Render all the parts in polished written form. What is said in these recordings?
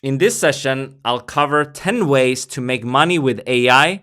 In this session, I'll cover 10 ways to make money with AI,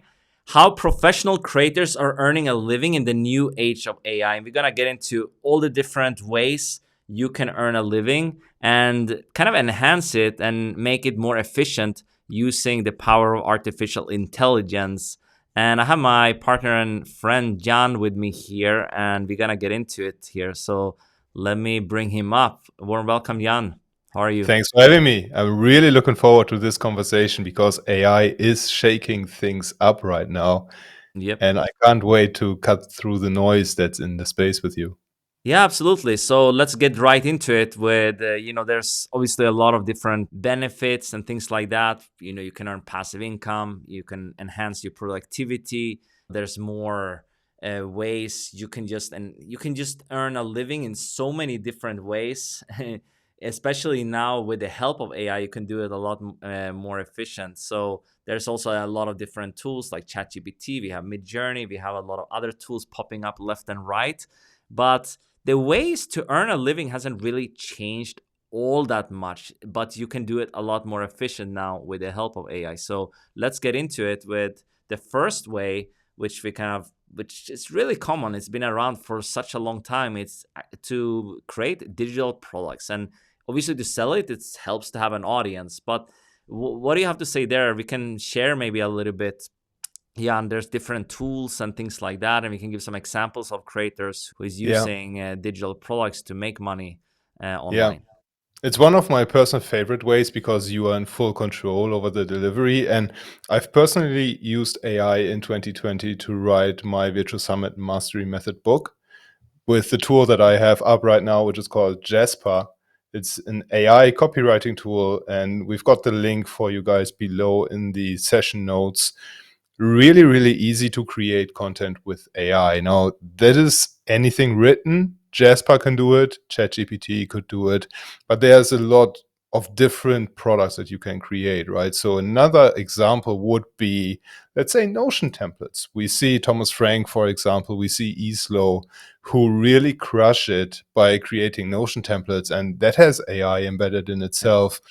how professional creators are earning a living in the new age of AI. And we're going to get into all the different ways you can earn a living and kind of enhance it and make it more efficient using the power of artificial intelligence. And I have my partner and friend Jan with me here, and we're going to get into it here. So let me bring him up. Warm welcome, Jan. How are you? Thanks for having me. I'm really looking forward to this conversation because AI is shaking things up right now. Yep. And I can't wait to cut through the noise that's in the space with you. Yeah, absolutely. So let's get right into it with, there's obviously a lot of different benefits and things like that. You can earn passive income, you can enhance your productivity. There's more ways you can just earn a living in so many different ways. Especially now with the help of AI, you can do it a lot more efficient. So there's also a lot of different tools like ChatGPT. We have Midjourney. We have a lot of other tools popping up left and right. But the ways to earn a living hasn't really changed all that much, but you can do it a lot more efficient now with the help of AI. So let's get into it with the first way, which is really common. It's been around for such a long time. It's to create digital products, and obviously to sell it, it helps to have an audience. But what do you have to say there? We can share maybe a little bit. Yeah, and there's different tools and things like that, and we can give some examples of creators who is Yeah. using digital products to make money Yeah. online. It's one of my personal favorite ways because you are in full control over the delivery. And I've personally used AI in 2020 to write my Virtual Summit Mastery Method book with the tool that I have up right now, which is called Jasper. It's an AI copywriting tool, and we've got the link for you guys below in the session notes. Really, really easy to create content with AI. Now, that is anything written. Jasper can do it, ChatGPT could do it, but there's a lot of different products that you can create, right? So another example would be, let's say, Notion templates. We see Thomas Frank, for example, we see Islo, who really crush it by creating Notion templates, and that has AI embedded in Yeah. itself.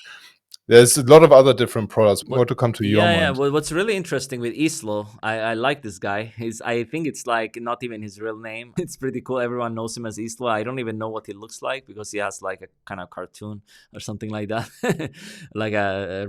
There's a lot of other different products. What? More to come to your Yeah, yeah. mind. What's really interesting with Islo, I like this guy. I think it's like not even his real name. It's pretty cool. Everyone knows him as Islo. I don't even know what he looks like because he has like a kind of cartoon or something like that, like a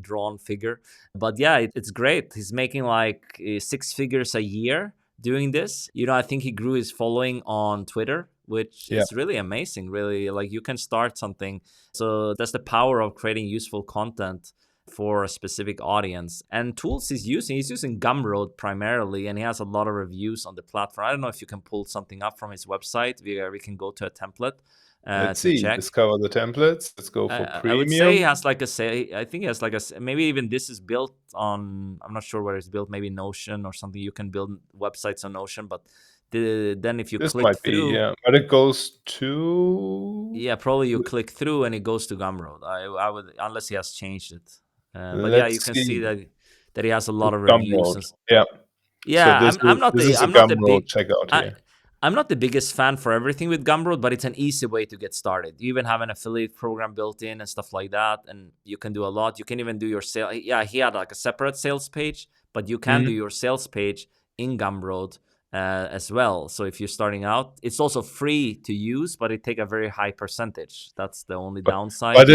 drawn figure. But yeah, it's great. He's making like six figures a year doing this. I think he grew his following on Twitter, which Yeah. is really amazing. Really, like you can start something. So that's the power of creating useful content for a specific audience. And tools he's using Gumroad primarily, and he has a lot of reviews on the platform. I don't know if you can pull something up from his website. We can go to a template Let's to see. check. Discover the templates. Let's go for I would say he premium. has like a say. I think he has like maybe even this is built on. I'm not sure where it's built. Maybe Notion or something. You can build websites on Notion, but then if you This click might be, through, yeah. But it goes to, yeah, probably you click through and it goes to Gumroad. I would, unless he has changed it. But yeah, you let's can see see, that he has a lot of reviews Gumroad. and Yeah. So yeah. this is this is a I'm not the Gumroad big checkout I here. I'm not the biggest fan for everything with Gumroad, but it's an easy way to get started. You even have an affiliate program built in and stuff like that, and you can do a lot. You can even do your sale. Yeah, he had like a separate sales page, but you can do Mhm. your sales page in Gumroad as well. So if you're starting out, it's also free to use, but it take a very high percentage. That's the only But downside. but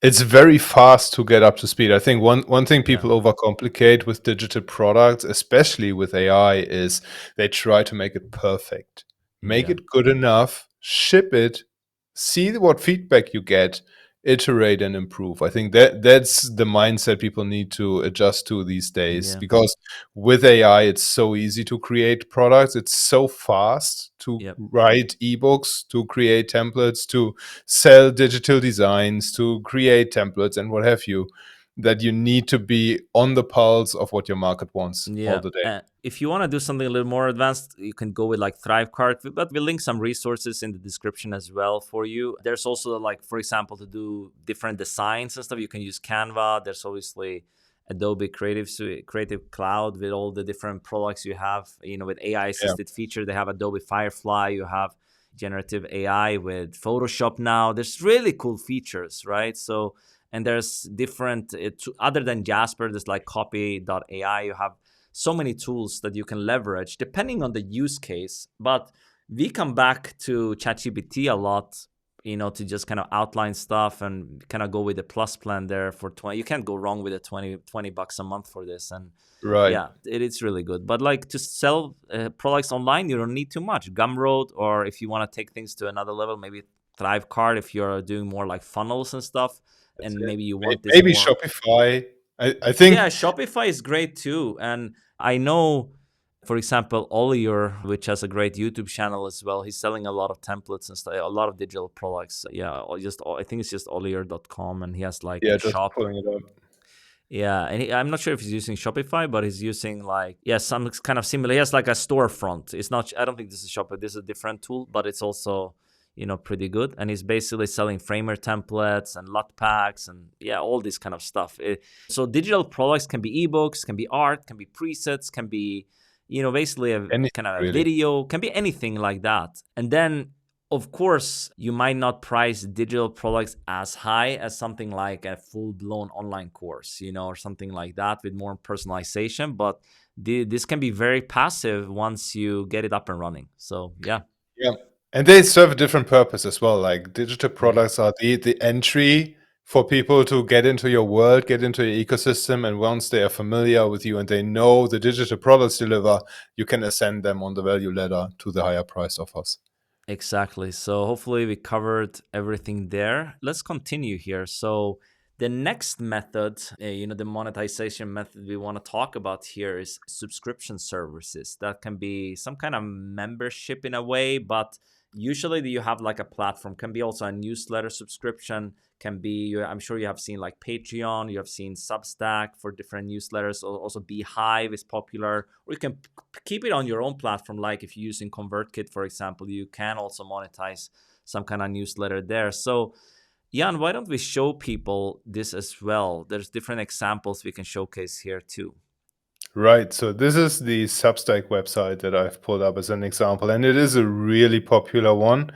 it's very fast to get up to speed. I think one thing Yeah, people overcomplicate with digital products, especially with AI, is they try to make it perfect. Make yeah, it good enough, ship it, see what feedback you get, iterate and improve. I think that's the mindset people need to adjust to these days yeah, because with AI, it's so easy to create products. It's so fast to yep. write ebooks, to create templates, to sell digital designs, to create templates and what have you, that you need to be on the pulse of what your market wants all Yeah. the day. If you want to do something a little more advanced, you can go with like ThriveCart, but we'll link some resources in the description as well for you. There's also like, for example, to do different designs and stuff, you can use Canva. There's obviously Adobe Creative Cloud with all the different products you have, with AI Yeah. assisted feature. They have Adobe Firefly, you have generative AI with Photoshop now. There's really cool features, right? So And there's different, other than Jasper, there's like copy.ai. You have so many tools that you can leverage depending on the use case. But we come back to ChatGPT a lot, to just kind of outline stuff and kind of go with the plus plan there for 20. You can't go wrong with the 20 bucks a month for this. And Right. yeah, it's really good. But like to sell products online, you don't need too much. Gumroad, or if you want to take things to another level, maybe Thrivecart if you're doing more like funnels and stuff, That's and it. maybe you want this Maybe more. Shopify. I Yeah, think, Shopify is great too. And I know, for example, Oliver, which has a great YouTube channel as well, he's selling a lot of templates and stuff, a lot of digital products. Yeah, or just I think it's just oliver.com, and he has like yeah, a just shop. pulling it up. Yeah, and I'm not sure if he's using Shopify, but he's using like, yeah, some kind of similar. He has like a storefront. It's not. I don't think this is Shopify. This is a different tool, but it's also pretty good. And he's basically selling framer templates and LUT packs and yeah, all this kind of stuff. So digital products can be ebooks, can be art, can be presets, can be basically a Anything kind of a really. video, can be anything like that. And then of course, you might not price digital products as high as something like a full-blown online course, or something like that with more personalization. But this can be very passive once you get it up and running. So yeah. Yeah. And they serve a different purpose as well. Like digital Mm. products are the entry for people to get into your world, get into your ecosystem. And once they are familiar with you and they know the digital products deliver, you can ascend them on the value ladder to the higher price offers. Exactly. So hopefully we covered everything there. Let's continue here. So the next method, the monetization method we want to talk about here is subscription services. That can be some kind of membership in a way, but usually you have like a platform. Can be also a newsletter subscription. Can be, I'm sure you have seen like Patreon, you have seen Substack for different newsletters. Also Beehive is popular, or you can keep it on your own platform. Like if you're using ConvertKit, for example, you can also monetize some kind of newsletter there. So Jan, why don't we show people this as well? There's different examples we can showcase here too. Right. So this is the Substack website that I've pulled up as an example. And it is a really popular one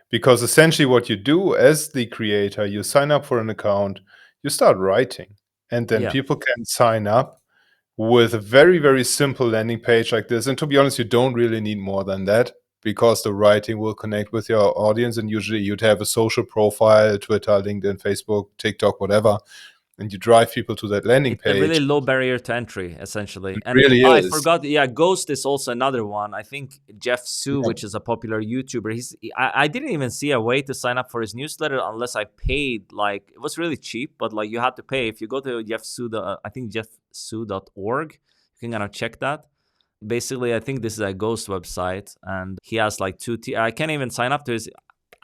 because essentially what you do as the creator, you sign up for an account, you start writing, and then Yeah, people can sign up with a very, very simple landing page like this. And to be honest, you don't really need more than that because the writing will connect with your audience. And usually you'd have a social profile, Twitter, LinkedIn, Facebook, TikTok, whatever. And you drive people to that landing it's a really page. low barrier to entry, essentially. It And really I is. forgot, yeah, Ghost is also another one. I think Jeff Su, Yeah. which is a popular YouTuber, I didn't even see a way to sign up for his newsletter unless I paid. Like it was really cheap, but like you had to pay. If you go to Jeff Su, I think jeffsu.org, you can kind of check that. Basically, I think this is a Ghost website, and he has like I can't even sign up to his.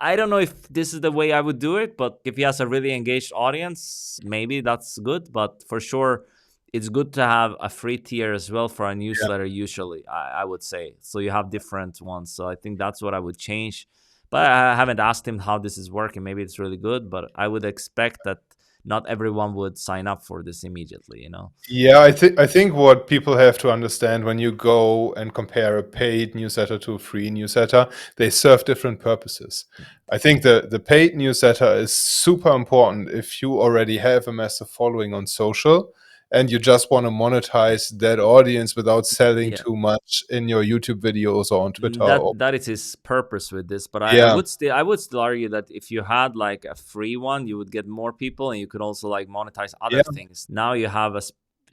I don't know if this is the way I would do it, but if he has a really engaged audience, maybe that's good. But for sure, it's good to have a free tier as well for a Yeah. newsletter, usually, I would say. So you have different ones. So I think that's what I would change. But I haven't asked him how this is working. Maybe it's really good, but I would expect that not everyone would sign up for this immediately. Yeah, I think what people have to understand when you go and compare a paid newsletter to a free newsletter, they serve different purposes. I think the paid newsletter is super important if you already have a massive following on social and you just want to monetize that audience without selling Yeah. too much in your YouTube videos or on Twitter. Or, That is his purpose with this, but yeah, I would still argue that if you had like a free one, you would get more people, and you could also like monetize other yeah, things. Now you have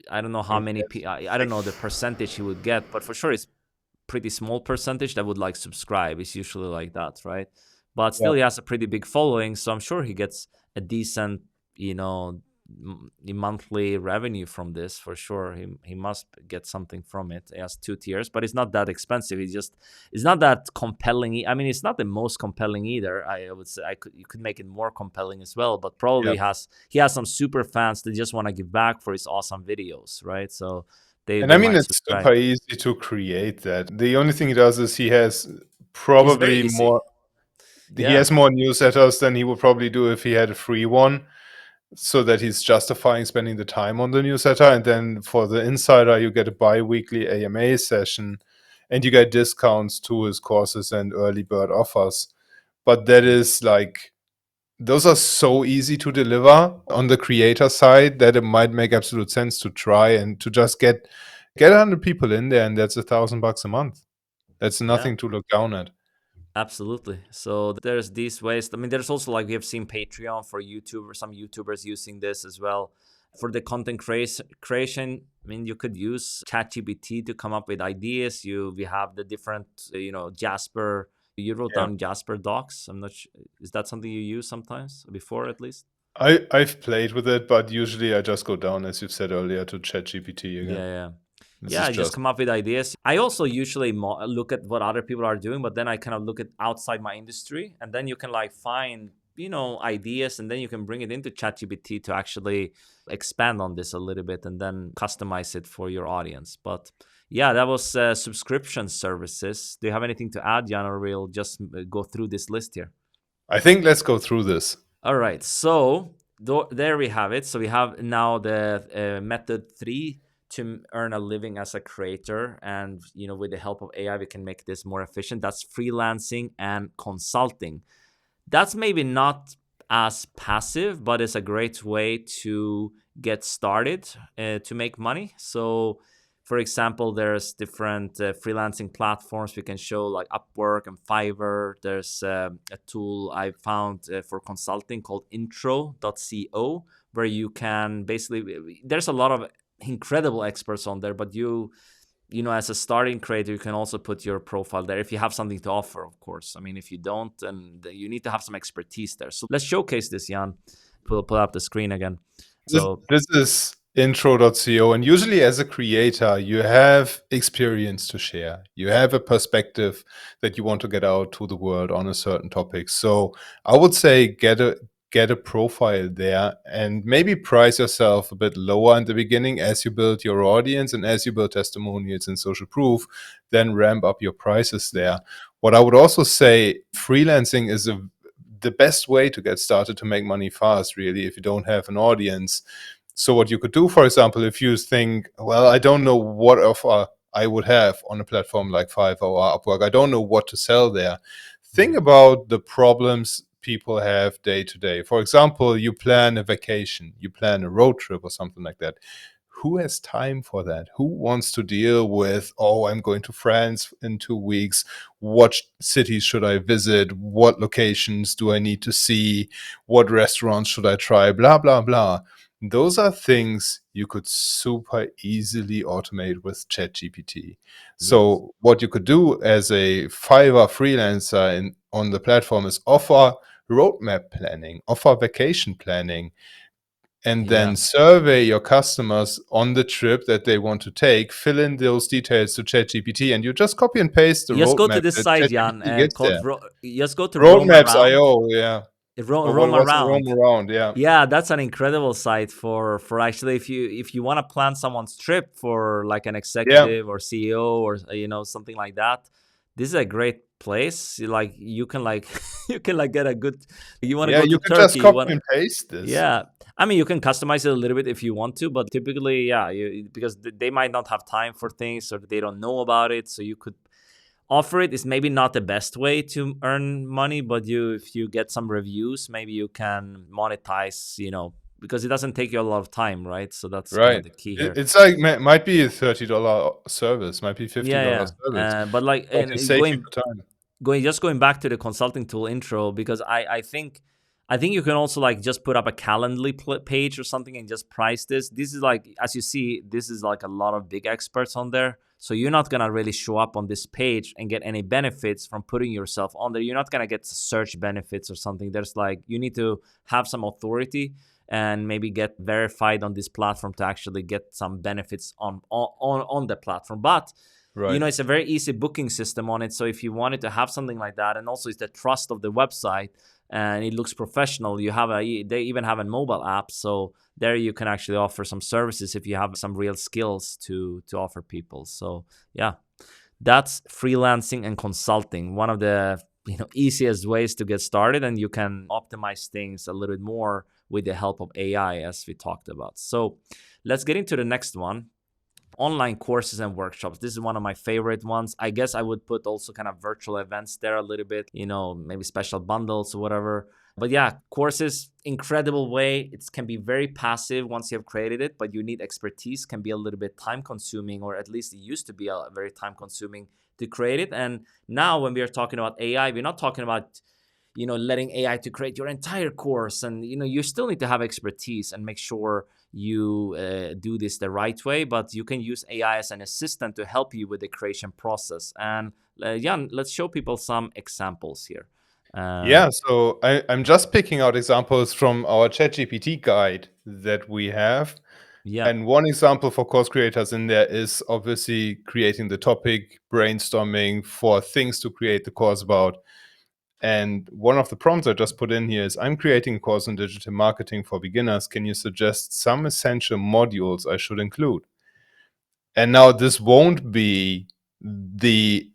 I don't know how I many guess. I don't know the percentage you would get, but for sure it's pretty small percentage that would like subscribe. It's usually like that, right? But Yeah. still, he has a pretty big following, so I'm sure he gets a decent, monthly revenue from this for sure. He must get something from it. He has 2 tiers, but it's not that expensive. It's not that compelling. I mean, it's not the most compelling either. I would say you could make it more compelling as well, but Yeah. probably he has some super fans that just want to give back for his awesome videos, right? So And I they mean, might it's subscribe. super easy to create that. The only thing he does is he has It's very probably easy. more he Yeah. has more newsletters than he would probably do if he had a free one, so that he's justifying spending the time on the newsletter. And then for the insider, you get a bi-weekly AMA session and you get discounts to his courses and early bird offers. But that is like those are so easy to deliver on the creator side that it might make absolute sense to try and to just get 100 people in there, and that's $1,000 a month. That's Yeah. nothing to look down at. Absolutely. So there's these ways. I mean, there's also like we have seen Patreon for YouTubers, some YouTubers using this as well. For the content creation, I mean, you could use ChatGPT to come up with ideas. We have the different, Jasper. You wrote Yeah. down Jasper docs. I'm not sure. Is that something you use sometimes before at least? I've played with it, but usually I just go down, as you said earlier, to ChatGPT Yeah, again. yeah. This is Yeah, just just come up with ideas. I also usually look at what other people are doing, but then I kind of look at outside my industry, and then you can like find, ideas, and then you can bring it into ChatGPT to actually expand on this a little bit, and then customize it for your audience. But yeah, that was subscription services. Do you have anything to add, Jan, or we'll just go through this list here? I think let's go through this. All right, so there we have it. So we have now the method 3 to earn a living as a creator, and with the help of AI, we can make this more efficient. That's freelancing and consulting. That's maybe not as passive, but it's a great way to get started to make money. So, for example, there's different freelancing platforms we can show, like Upwork and Fiverr. There's a tool I found for consulting called intro.co, where you can basically, there's a lot of incredible experts on there, but as a starting creator, you can also put your profile there if you have something to offer, of course. I mean, if you don't, then you need to have some expertise there. So let's showcase this, Jan. Pull up the screen again. So This is intro.co, and usually as a creator, you have experience to share. You have a perspective that you want to get out to the world on a certain topic. So I would say get a profile there and maybe price yourself a bit lower in the beginning as you build your audience and as you build testimonials and social proof, then ramp up your prices there. What I would also say, freelancing is the best way to get started to make money fast, really, if you don't have an audience. So what you could do, for example, if you think, well, I don't know what offer I would have on a platform like Fiverr or Upwork, I don't know what to sell there. Think about the problems people have day to day. For example, you plan a vacation, you plan a road trip or something like that. Who has time for that? Who wants to deal with, oh, I'm going to France in 2 weeks. What cities should I visit? What locations do I need to see? What restaurants should I try? Blah, blah, blah. Those are things you could super easily automate with ChatGPT. yes, So what you could do as a Fiverr freelancer on the platform is offer roadmap planning, offer vacation planning, and yeah. then survey your customers on the trip that they want to take, fill in those details to ChatGPT, and you just copy and paste the Just go to roadmap this that site, Jan, ChatGPT gives called there. just go to Roam Around. Roadmaps.io, yeah. Or what Roam was it? Roam Around. around, yeah. Yeah, that's an incredible site for actually if you want to plan someone's trip for like an Yeah. executive or CEO or something like that. This is a great place. Like you can like you can like get a good. You want to Yeah, go you to can just Turkey. You want copy and paste this. Yeah. I mean, you can customize it a little bit if you want to, but typically, yeah, because they might not have time for things or they don't know about it, so you could offer it. Is maybe not the best way to earn money, but if you get some reviews, maybe you can monetize, because it doesn't take you a lot of time, right? So that's kind of Right. the key here. It's like might be a $30 service, might be $50 Yeah, service, yeah. But like, but you and save going people time. going back to the consulting tool intro, because I think you can also like just put up a Calendly page or something and just price this is like, as you see, this is like a lot of big experts on there, so you're not gonna really show up on this page and get any benefits from putting yourself on there. You're not gonna get search benefits or something. There's like, you need to have some authority and maybe get verified on this platform to actually get some benefits on the platform. But Right. it's a very easy booking system on it. So if you wanted to have something like that, and also it's the trust of the website and it looks professional, they even have a mobile app. So there you can actually offer some services if you have some real skills to offer people. So yeah, that's freelancing and consulting. One of the easiest ways to get started, and you can optimize things a little bit more with the help of AI, as we talked about. So let's get into the next one. Online courses and workshops. This is one of my favorite ones. I guess I would put also kind of virtual events there a little bit, maybe special bundles or whatever. But yeah, courses, incredible way. It can be very passive once you have created it, but you need expertise, can be a little bit time consuming, or at least it used to be a very time consuming to create it. And now when we are talking about AI, we're not talking about, letting AI to create your entire course. And, you still need to have expertise and make sure you do this the right way, but you can use AI as an assistant to help you with the creation process. And yeah, let's show people some examples here. Yeah, so I'm just picking out examples from our ChatGPT guide that we have. Yeah. And one example for course creators in there is obviously creating the topic, brainstorming for things to create the course about. And one of the prompts I just put in here is, I'm creating a course on digital marketing for beginners. Can you suggest some essential modules I should include? And now this won't be the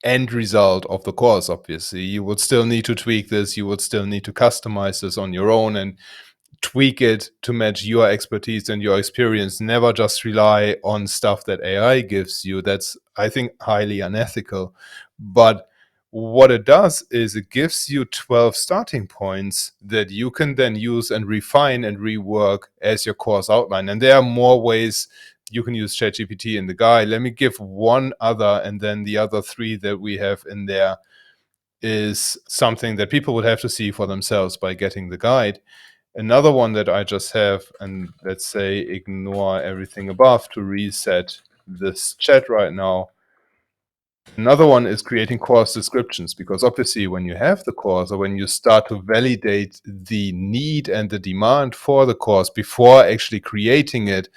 end result of the course, obviously. You would still need to tweak this. You would still need to customize this on your own and tweak it to match your expertise and your experience. Never just rely on stuff that AI gives you. That's, I think, highly unethical. But what it does is it gives you 12 starting points that you can then use and refine and rework as your course outline. And there are more ways you can use ChatGPT in the guide. Let me give one other, and then the other three that we have in there is something that people would have to see for themselves by getting the guide. Another one that I just have, and let's say ignore everything above to reset this chat right now. Another one is creating course descriptions, because obviously when you have the course, or when you start to validate the need and the demand for the course before actually creating it,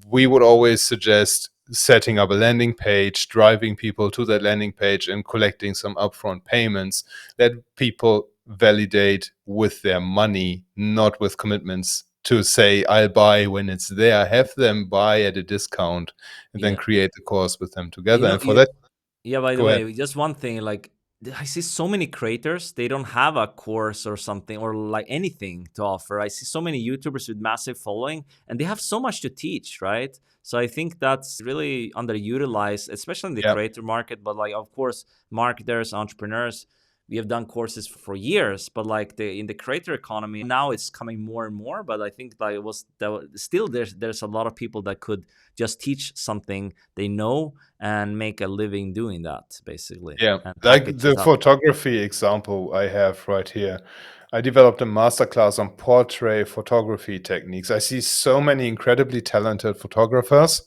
we would always suggest setting up a landing page, driving people to that landing page and collecting some upfront payments. Let people validate with their money, not with commitments to say, I'll buy when it's there. Have them buy at a discount and then Yeah. create the course with them You together. know, And for you that, Yeah, by the go ahead. way, just one thing, like I see so many creators, they don't have a course or something or like anything to offer. I see so many YouTubers with massive following and they have so much to teach, right? So I think that's really underutilized, especially in the Yeah. creator market. But like, of course, marketers, entrepreneurs, we have done courses for years, but like in the creator economy now, it's coming more and more. But I think like still there's a lot of people that could just teach something they know and make a living doing that, basically, Yeah, and like package the it up. photography example I have right here. I developed a masterclass on portrait photography techniques. I see so many incredibly talented photographers,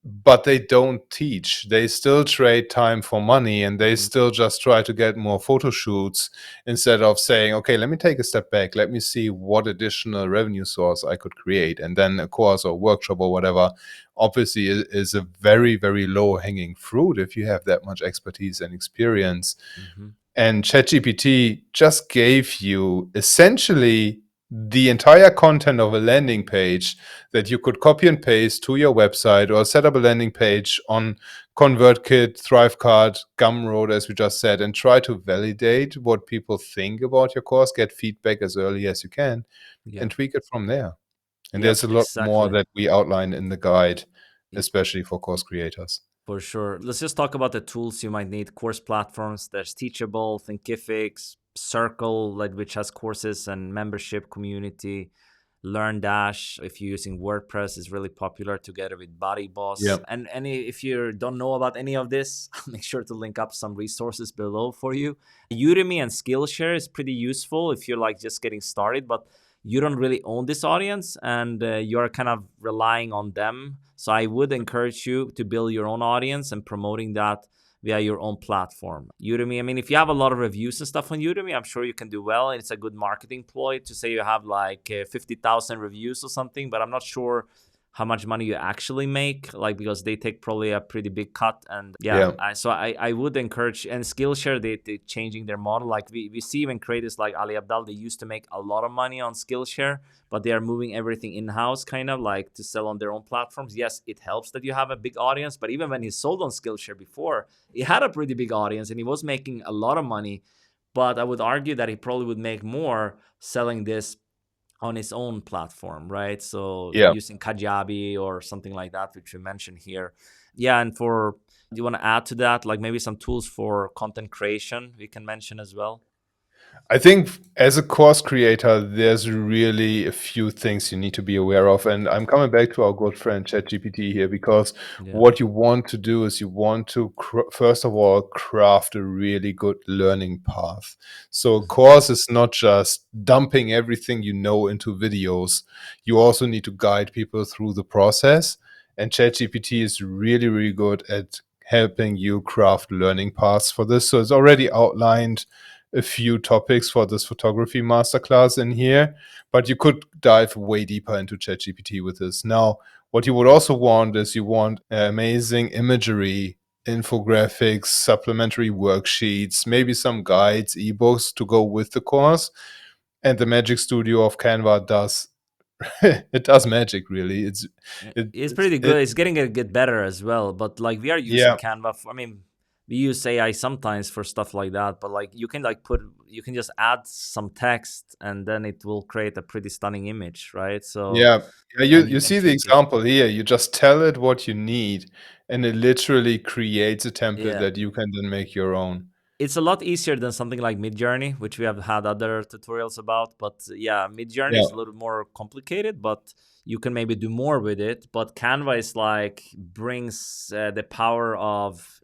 but they don't teach. They still trade time for money, and they Mhm. still just try to get more photo shoots instead of saying, okay, let me take a step back. Let me see what additional revenue source I could create. And then a course or workshop or whatever obviously is a very, very low hanging fruit if you have that much expertise and experience. Mhm. And ChatGPT just gave you essentially the entire content of a landing page that you could copy and paste to your website, or set up a landing page on ConvertKit, ThriveCard, Gumroad, as we just said, and try to validate what people think about your course, get feedback as early as you can, Yeah. and tweak it from there. And Yep, there's a lot more exactly. that we outline in the guide, Y- especially for course creators. For sure. Let's just talk about the tools you might need. Course platforms. There's Teachable, Thinkific, Circle, like which has courses and membership community. LearnDash, if you're using WordPress, is really popular together with Yeah. BodyBoss. And if you don't know about any of this, I'll make sure to link up some resources below for you. Udemy and Skillshare is pretty useful if you're like just getting started, but you don't really own this audience and you're kind of relying on them. So I would encourage you to build your own audience and promoting that via your own platform. Udemy, I mean, if you have a lot of reviews and stuff on Udemy, I'm sure you can do well. And it's a good marketing ploy to say you have like 50,000 reviews or something, but I'm not sure how much money you actually make, like because they take probably a pretty big cut. And yeah, Yeah. I would encourage, and Skillshare, they changing their model. Like we see even creators like Ali Abdal, they used to make a lot of money on Skillshare, but they are moving everything in-house, kind of like to sell on their own platforms. Yes, it helps that you have a big audience, but even when he sold on Skillshare before, he had a pretty big audience and he was making a lot of money. But I would argue that he probably would make more selling this on his own platform, right? So Yeah. using Kajabi or something like that, which we mentioned here. Yeah, and do you want to add to that, like maybe some tools for content creation we can mention as well? I think as a course creator, there's really a few things you need to be aware of. And I'm coming back to our good friend ChatGPT here, because Yeah. what you want to do is you want to, first of all, craft a really good learning path. So a Mhm. course is not just dumping everything you know into videos. You also need to guide people through the process. And ChatGPT is really, really good at helping you craft learning paths for this. So it's already outlined a few topics for this photography masterclass in here, but you could dive way deeper into ChatGPT with this. Now, what you would also want is you want amazing imagery, infographics, supplementary worksheets, maybe some guides, ebooks to go with the course. And the Magic Studio of Canva does it does magic really. It's pretty It good. It's getting to get better as well. But like we are using yeah. Canva. I mean, we use AI sometimes for stuff like that. But like you can like you can just add some text and then it will create a pretty stunning image, right? So, Yeah, yeah, and you you can see the tweak it. example here. You just tell it what you need, and it literally creates a template Yeah. that you can then make your own. It's a lot easier than something like Midjourney, which we have had other tutorials about. But yeah, Midjourney Yeah, is a little more complicated, but you can maybe do more with it. But Canva is like brings the power of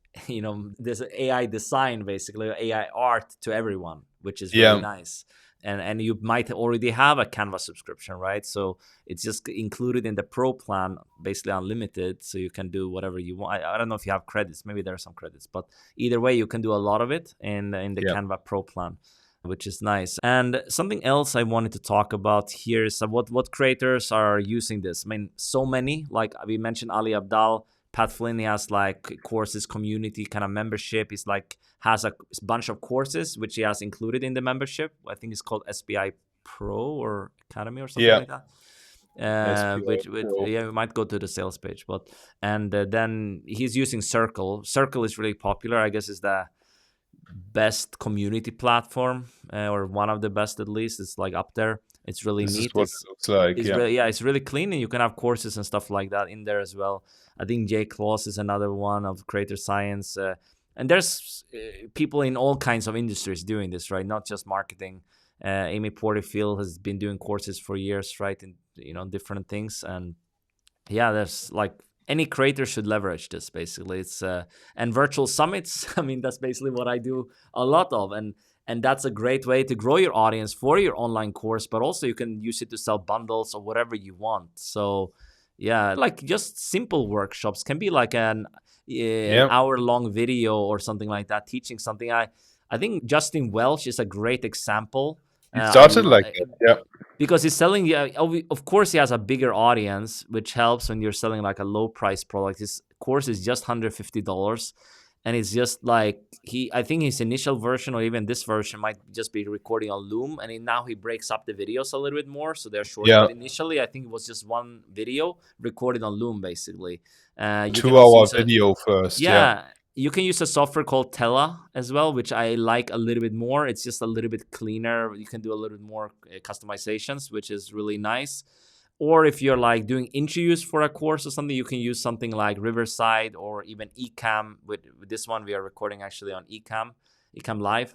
this AI design, basically AI art to everyone, which is really yeah, nice. And you might already have a Canva subscription, right? So it's just included in the pro plan, basically unlimited, so you can do whatever you want. I don't know if you have credits, maybe there are some credits, but either way you can do a lot of it in the yeah, Canva pro plan, which is nice. And something else I wanted to talk about here is what creators are using this. I mean, so many, like we mentioned Ali Abdal, Pat Flynn, he has like courses, community kind of membership. He's like has a bunch of courses which he has included in the membership. I think it's called SBI Pro or Academy or something yeah. like that. SPI Which Pro. yeah, we might go to the sales page, but and then he's using Circle. Circle is really popular. I guess is the best community platform, or one of the best at least. It's like up there. It's really This is neat. what it looks like. It's Yeah, really, yeah, it's really clean, and you can have courses and stuff like that in there as well. I think Jay Claus is another one of Creator Science, and there's people in all kinds of industries doing this, right? Not just marketing. Amy Porterfield has been doing courses for years, right? In different things, and yeah, there's like any creator should leverage this basically. It's and virtual summits. I mean, that's basically what I do a lot of, and that's a great way to grow your audience for your online course, but also you can use it to sell bundles or whatever you want. So yeah, like just simple workshops can be like an yeah. hour long video or something like that, teaching something. I think Justin Welch is a great example. It I started love like that. Yeah, because he's selling, yeah, of course he has a bigger audience, which helps when you're selling like a low price product. His course is just $150, and it's just like I think his initial version or even this version might just be recording on Loom, and now he breaks up the videos a little bit more so they're shorter, yeah. but initially I think it was just one video recorded on Loom basically. You can also 2 hour use a video first. Yeah, yeah, you can use a software called Tela as well, which I like a little bit more. It's just a little bit cleaner. You can do a little bit more customizations, which is really nice. Or if you're like doing interviews for a course or something, you can use something like Riverside or even Ecamm. With this one, we are recording actually on Ecamm Live.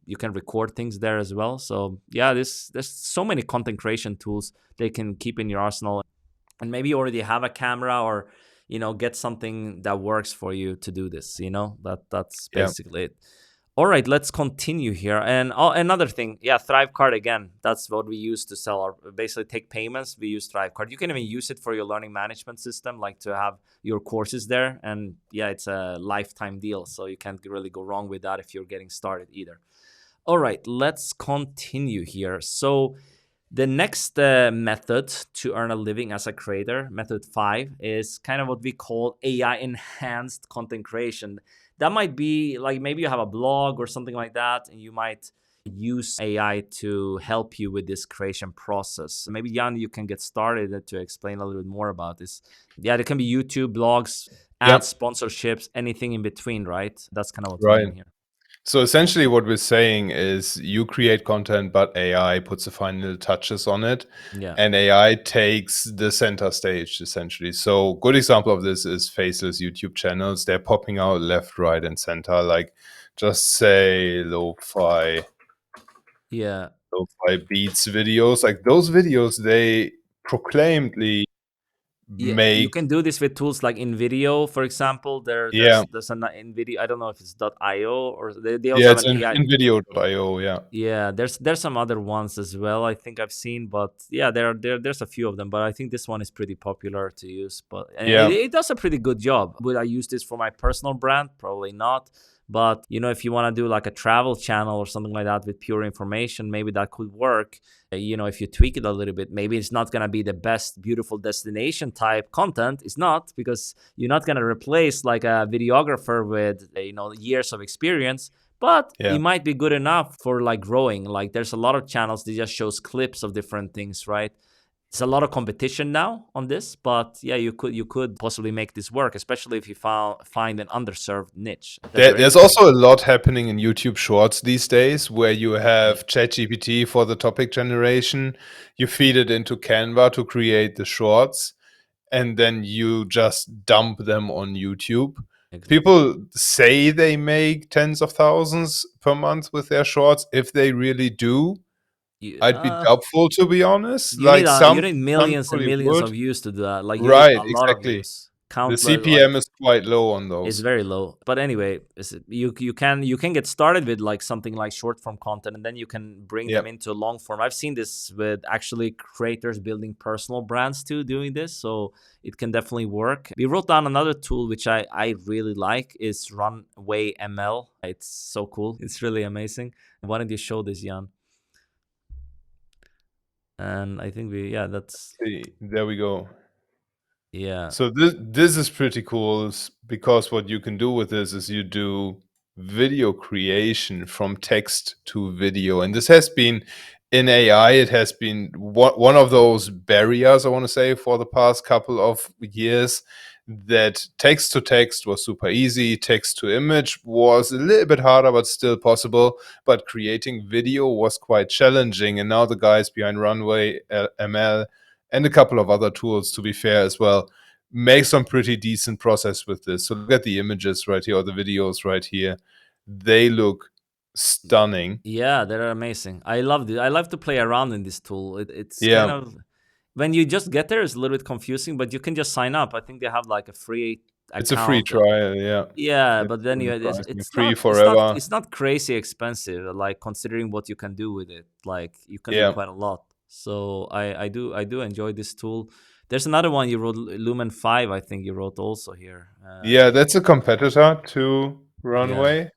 You can record things there as well. So yeah, there's so many content creation tools they can keep in your arsenal, and maybe you already have a camera, or get something that works for you to do this. That's yeah, basically it. All right, let's continue here. And another thing, yeah, Thrive Card again. That's what we use to sell our basically take payments. We use Thrive Card. You can even use it for your learning management system, like to have your courses there. And yeah, it's a lifetime deal, so you can't really go wrong with that if you're getting started either. All right, let's continue here. So the next method to earn a living as a creator, method 5, is kind of what we call AI enhanced content creation. That might be like maybe you have a blog or something like that, and you might use AI to help you with this creation process. Maybe Jan, you can get started to explain a little bit more about this. Yeah, there can be YouTube, blogs, yeah. ads, sponsorships, anything in between, right? That's kind of what we Right. mean here. So essentially, what we're saying is you create content, but AI puts the final touches on it, Yeah. and AI takes the center stage essentially. So, good example of this is faceless YouTube channels. They're popping out left, right, and center. Like, just say lo-fi Yeah. Lo-fi beats videos. Like those videos, they proclaimedly Yeah, you make, can do this with tools like InVideo, for example. yeah, There's an InVideo. I don't know if it's .io or they also yeah, have it's an in AI. video.io, yeah. Yeah, there's some other ones as well. I think I've seen, but yeah, there's a few of them. But I think this one is pretty popular to use. But and Yeah, it does a pretty good job. Would I use this for my personal brand? Probably not. But if you want to do like a travel channel or something like that with pure information, maybe that could work. If you tweak it a little bit, maybe it's not gonna be the best beautiful destination type content. It's not, because you're not gonna replace like a videographer with years of experience, but yeah. it might be good enough for like growing. Like there's a lot of channels that just shows clips of different things, right? It's a lot of competition now on this, but yeah, you could possibly make this work, especially if you find an underserved niche that you're There's interested in. also a lot happening in YouTube Shorts these days where you Yeah, have ChatGPT for the topic generation. You feed it into Canva to create the shorts, and then you just dump them on YouTube. exactly. People say they make tens of thousands per month with their shorts. If they really do, You, I'd be uh, doubtful, to be honest. you need Like a, you need some millions and truly millions would. of views to do that. Like you need Right, a lot of exactly. views, The countless, CPM like is quite low on is those. very low. But anyway, you can get started with like something like short form content, and then you can bring them Yep. into long form. I've seen this with actually creators building personal brands too, doing this, so it can definitely work. We wrote down another tool which I really like is Runway ML. It's so cool. It's really amazing. Why don't you show this, Jan? And I think that's See, there we go. yeah. So this is pretty cool because what you can do with this is you do video creation from text to video. And this has been in AI, it has been one of those barriers, I want to say, for the past couple of years, that text to text was super easy. Text to image was a little bit harder, but still possible. But creating video was quite challenging. And now the guys behind Runway ML and a couple of other tools, to be fair, as well, make some pretty decent process with this. So look at the images right here, or the videos right here. They look stunning. Yeah, they're amazing. I love it. I love to play around in this tool. It's kind Yeah, of when you just get there, it's a little bit confusing, but you can just sign up. I think they have like a free it's a free account. trial. Yeah, Yeah, it's but then surprisingly it's free not it's not forever. it's not crazy expensive. Like considering what you can do with it, like you can do Yeah, quite a lot. So I do enjoy this tool. There's another one you wrote, Lumen 5. I think you wrote also here. yeah, that's a competitor to Yeah. Runway.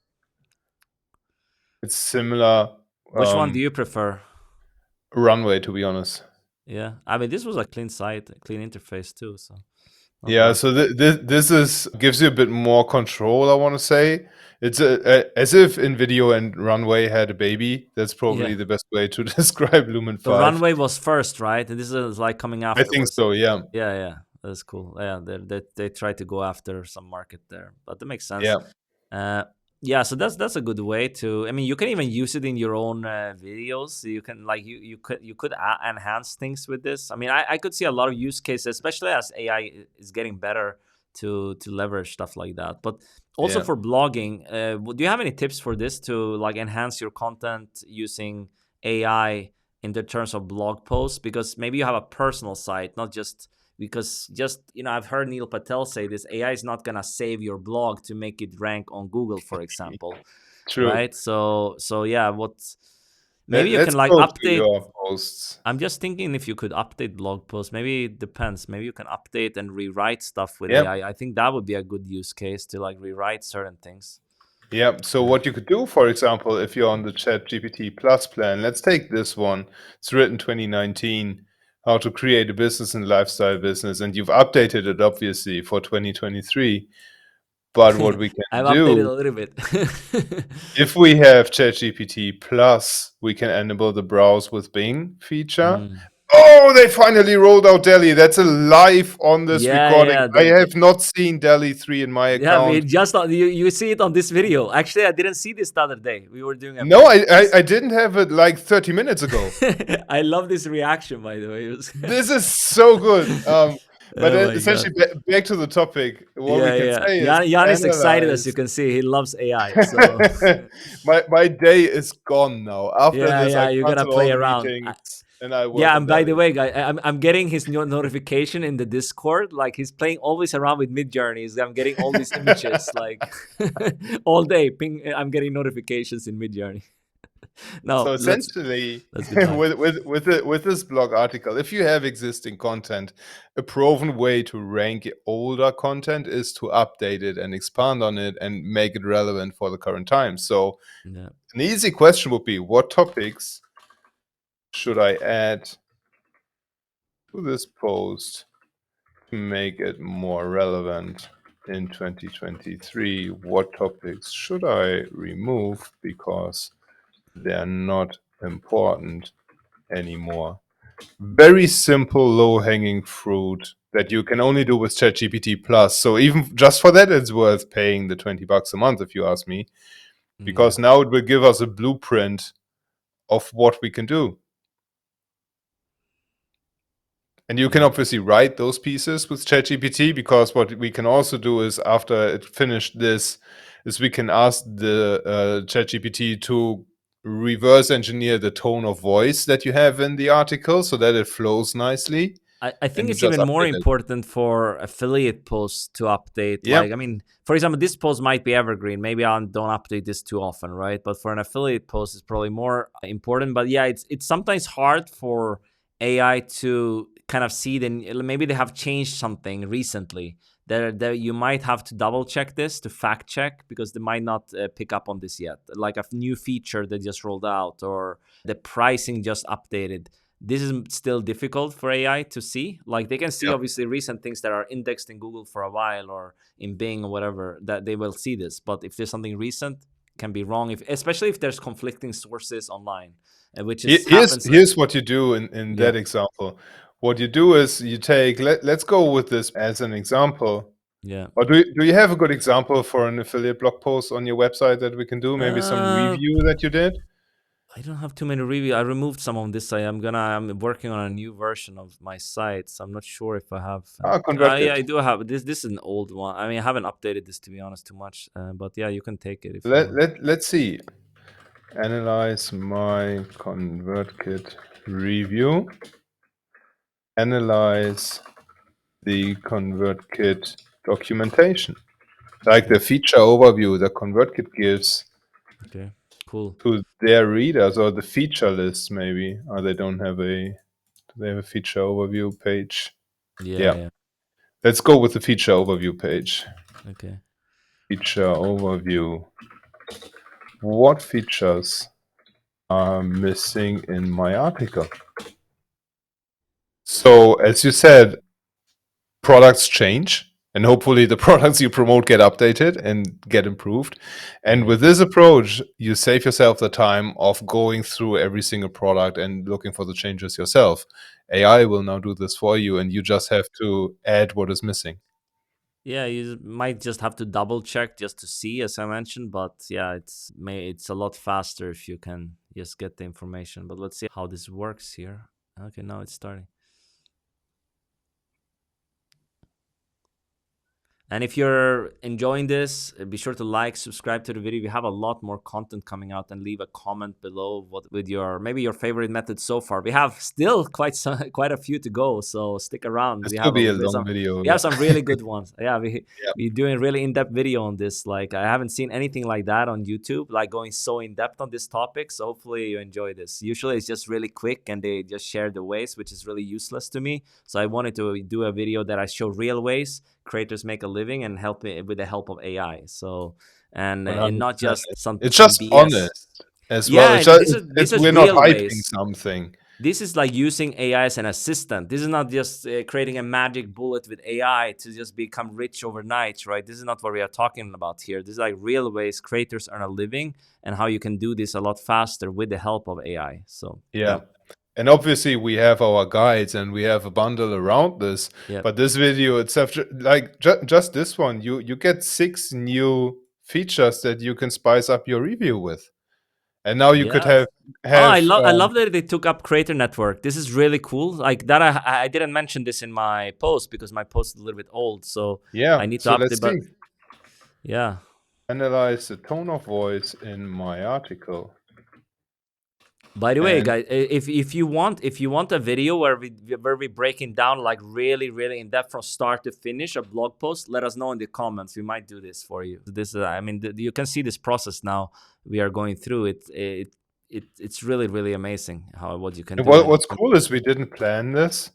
It's similar. Which one do um you prefer? Runway, to be honest. Yeah, I mean this was a clean site, a clean interface too. So not Yeah, bad. so this is gives you a bit more control, I want to say. It's as if InVideo and Runway had a baby. That's Yeah. probably the best way to describe Lumen So 5. Runway was first, right? And this is like coming I think afterwards. so, yeah. Yeah, yeah, that's cool. Yeah, they try to go after some market there, but that makes sense. Yeah. Uh, yeah, so that's a good way to. I mean, you can even use it in your own videos. You can like you could enhance things with this. I mean, I could see a lot of use cases, especially as AI is getting better to leverage stuff like that. But also Yeah. for blogging, do you have any tips for this to like enhance your content using AI in the terms of blog posts? Because maybe you have a personal site, not just because just I've heard Neil Patel say this: AI is not gonna save your blog to make it rank on Google, for example, True. right? So yeah, what maybe you can Let's like go to update. your posts. I'm just thinking if you could update blog posts. Maybe it depends. Maybe you can update and rewrite stuff with Yeah. AI. I think that would be a good use case to like rewrite certain things. Yeah. So Yeah. what you could do, for example, if you're on the ChatGPT Plus plan, let's take this one. It's written 2019, how to create a business and lifestyle business, and you've updated it obviously for 2023. But what we can I've updated do, a little bit. if we have ChatGPT Plus, we can enable the browse with Bing feature. Mm. Oh, they finally rolled out Delhi. That's a live on this Yeah, recording. yeah. I have not seen Delhi 3 in my Yeah, we account. just you see it on this video. Actually, I didn't see this the other day. We were doing a No, video. I didn't have it like 30 minutes ago. I love this reaction, by the way. This is so good. But Oh my god. essentially, back to the topic, what we Yeah, can yeah. say is Jan is excited, as you analyze. can see. He loves AI. So My day is gone now. After yeah, this, I yeah. You're gonna cancel all play the around. meetings and I work Yeah, on and by that. the way, guy, I'm getting his notification in the Discord. Like he's playing always around with Mid Journeys. I'm getting all these images like all day. Ping, I'm getting notifications in Mid Journey. So No, essentially, let's get back. with this blog article, if you have existing content, a proven way to rank older content is to update it and expand on it and make it relevant for the current times. So Yeah, an easy question would be, what topics should I add to this post to make it more relevant in 2023? What topics should I remove because they're not important anymore? Very simple, low-hanging fruit that you can only do with ChatGPT Plus. So even just for that, it's worth paying the $20 a month, if you ask me, yeah. because now it will give us a blueprint of what we can do. And you can Yeah. obviously write those pieces with ChatGPT, because what we can also do is, after it finished this, is we can ask the ChatGPT to reverse engineer the tone of voice that you have in the article so that it flows nicely, I and think you it's just even more update it. important for affiliate posts to update. Yeah. Like, I mean, for example, this post might be evergreen. Maybe I don't update this too often, right? But for an affiliate post, it's probably more important. But yeah, it's sometimes hard for AI to kind of see. Then maybe they have changed something recently. That you might have to double check this to fact check, because they might not pick up on this yet. Like a new feature that just rolled out, or the pricing just updated. This is still difficult for AI to see. Like they can see Yeah. obviously recent things that are indexed in Google for a while, or in Bing or whatever, that they will see this. But if there's something recent, it can be wrong. If especially if there's conflicting sources online, which is happens. Here's what you do in Yeah. that example. What you do is you take, let's go with this as an example. Yeah. Or do you have a good example for an affiliate blog post on your website that we can do? Maybe some Uh, review that you did? I don't have too many reviews. I removed some on this site. I'm working on a new version of my site, so I'm not sure if I have. Ah, Yeah, ConvertKit. I do have this. This is an old one. I mean, I haven't updated this, to be honest, too much. But yeah, you can take it if you want. Let's see. Analyze my ConvertKit review. Analyze the ConvertKit documentation. Like Okay. the feature overview that ConvertKit gives Okay. Cool. to their readers, or the feature list maybe. Or they don't have a, do they have a feature overview page? Yeah. Yeah. Yeah. Let's go with the feature overview page. Okay. Feature overview. What features are missing in my article? So, as you said, products change, and hopefully the products you promote get updated and get improved. And Yeah. with this approach, you save yourself the time of going through every single product and looking for the changes yourself. AI will now do this for you, and you just have to add what is missing. Yeah, you might just have to double check just to see, as I mentioned. But yeah, it's a lot faster if you can just get the information. But let's see how this works here. Okay, now it's starting. And if you're enjoying this, be sure to like, subscribe to the video. We have a lot more content coming out, and leave a comment below what with your maybe your favorite method so far. We have still quite a few to go, so stick around. This will be a long video. We have some really good ones. Yeah, Yeah. we're doing really in-depth video on this. Like I haven't seen anything like that on YouTube, like going so in-depth on this topic. So hopefully you enjoy this. Usually it's just really quick and they just share the ways, which is really useless to me. So I wanted to do a video that I show real ways creators make a living, and help it with the help of AI. So and not 100%. just It's some just BS. honest as well. Yeah, It's just, this is we're not real hyping ways. something. This is like using AI as an assistant. This is not just creating a magic bullet with AI to just become rich overnight, right? This is not what we are talking about here. This is like real ways creators earn a living, and how you can do this a lot faster with the help of AI. So Yeah. yeah, And obviously we have our guides and we have a bundle around this. yeah, But this video itself, like just this one, you get 6 new features that you can spice up your review with. And now you could Yeah. Oh, have I love that they took up Creator Network. This is really cool. Like that, I didn't mention this in my post because my post is a little bit old, so I yeah. need to So update. let's But see. yeah, Analyze the tone of voice in my article. by the way, And guys, if you want a video where we breaking down like really in depth from start to finish a blog post, let us know in the comments. We might do this for you. This is, I mean, you can see this process now we are going through. It's really amazing how what you can do, and you what's can. cool is we didn't plan this.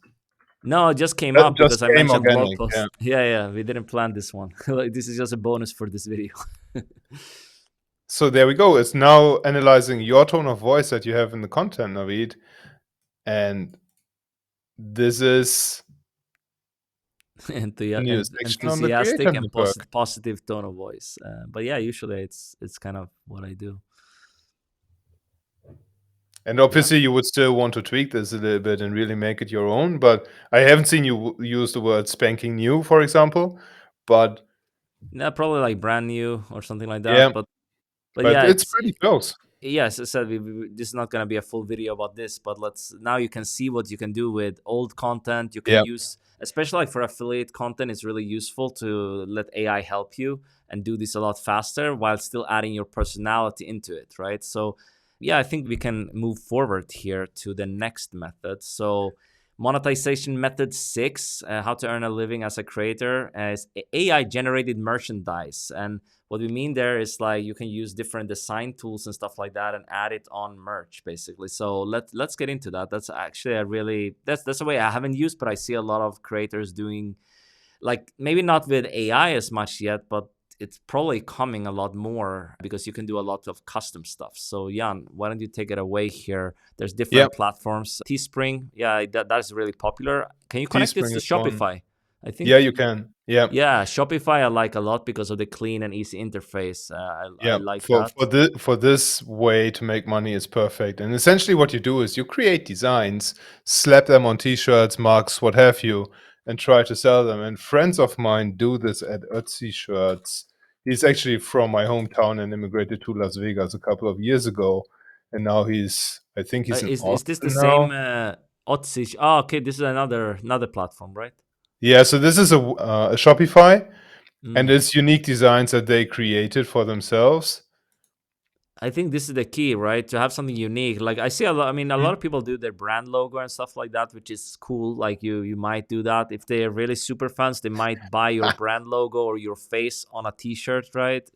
No, it just came That up just because I came mentioned blog organic. Yeah. post. Yeah, we didn't plan this one. Like, this is just a bonus for this video. So there we go. It's now analyzing your tone of voice that you have in the content, Navid. And this is a new section on the Creator Enthusiastic and Network. positive tone of voice. But yeah, usually it's kind of what I do. And Yeah. obviously, you would still want to tweak this a little bit and really make it your own. But I haven't seen you use the word spanking new, for example. But Yeah, probably like brand new or something like yeah, that. But but yeah, it's it's pretty close. yes, I said this is not going to be a full video about this, but let's now you can see what you can do with old content. You can Yeah. use, especially like for affiliate content, it's really useful to let AI help you and do this a lot faster while still adding your personality into it, right? So yeah, I think we can move forward here to the next method. So monetization method 6, how to earn a living as a creator, is AI generated merchandise. And what we mean there is like you can use different design tools and stuff like that and add it on merch basically. So let's get into that. That's actually a really that's a way I haven't used, but I see a lot of creators doing, like, maybe not with AI as much yet, but it's probably coming a lot more because you can do a lot of custom stuff. So Jan, why don't you take it away here? There's Yeah. different platforms. Teespring, yeah, that's really popular. Can you connect this Teespring to is one. Shopify? I Yeah, think. you can. Yeah. Yeah, Shopify I like a lot because of the clean and easy interface. I Yeah, like for that. for this way to make money is perfect. And essentially, what you do is you create designs, slap them on T-shirts, mugs, what have you, and try to sell them. And friends of mine do this at Etsy shirts. He's actually from my hometown and immigrated to Las Vegas a couple of years ago, and now I think he's in Is this the Austin same now. Otzi? Oh, okay, this is another platform, right? Yeah, so this is a Shopify, and Mm. it's unique designs that they created for themselves. I think this is the key, right? To have something unique. Like I see a lot. I mean, a Mhm. lot of people do their brand logo and stuff like that, which is cool. Like you might do that if they are really super fans. They might buy your brand logo or your face on a T-shirt, right?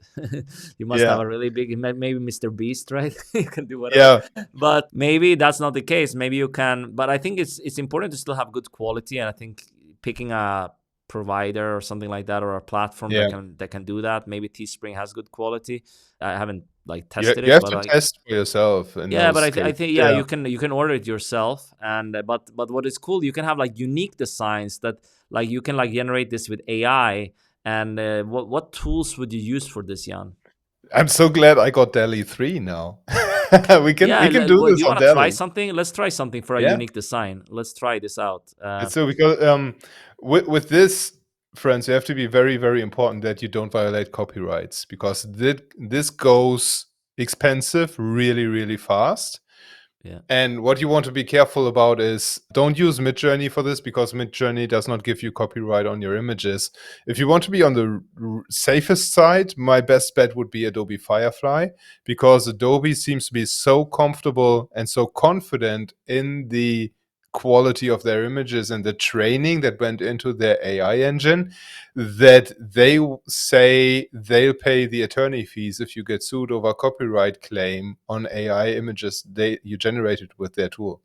You must have Yeah, a really big, maybe Mr. Beast, right? You can do whatever. yeah, But maybe that's not the case. Maybe you can. But I think it's important to still have good quality, and I think picking a provider or something like that or a platform yeah. that can do that. Maybe Teespring has good quality. I haven't like You tested you it, have but to like test for yourself in yeah, but those I cases. think yeah, Yeah. you can order it yourself, and but what is cool, you can have like unique designs that like you can like generate this with AI. And what tools would you use for this, Jan? I'm so glad I got DALL-E 3 now. Yeah, We can do do this you on want to try DALL-E. something? Let's try something for a Yeah. unique design. Let's try this out. So because with this, friends, you have to be very, very important that you don't violate copyrights because this goes expensive really, really fast. Yeah. And what you want to be careful about is don't use Midjourney for this because Midjourney does not give you copyright on your images. If you want to be on the safest side, my best bet would be Adobe Firefly because Adobe seems to be so comfortable and so confident in the quality of their images and the training that went into their AI engine that they say they'll pay the attorney fees if you get sued over copyright claim on AI images you generated with their tool.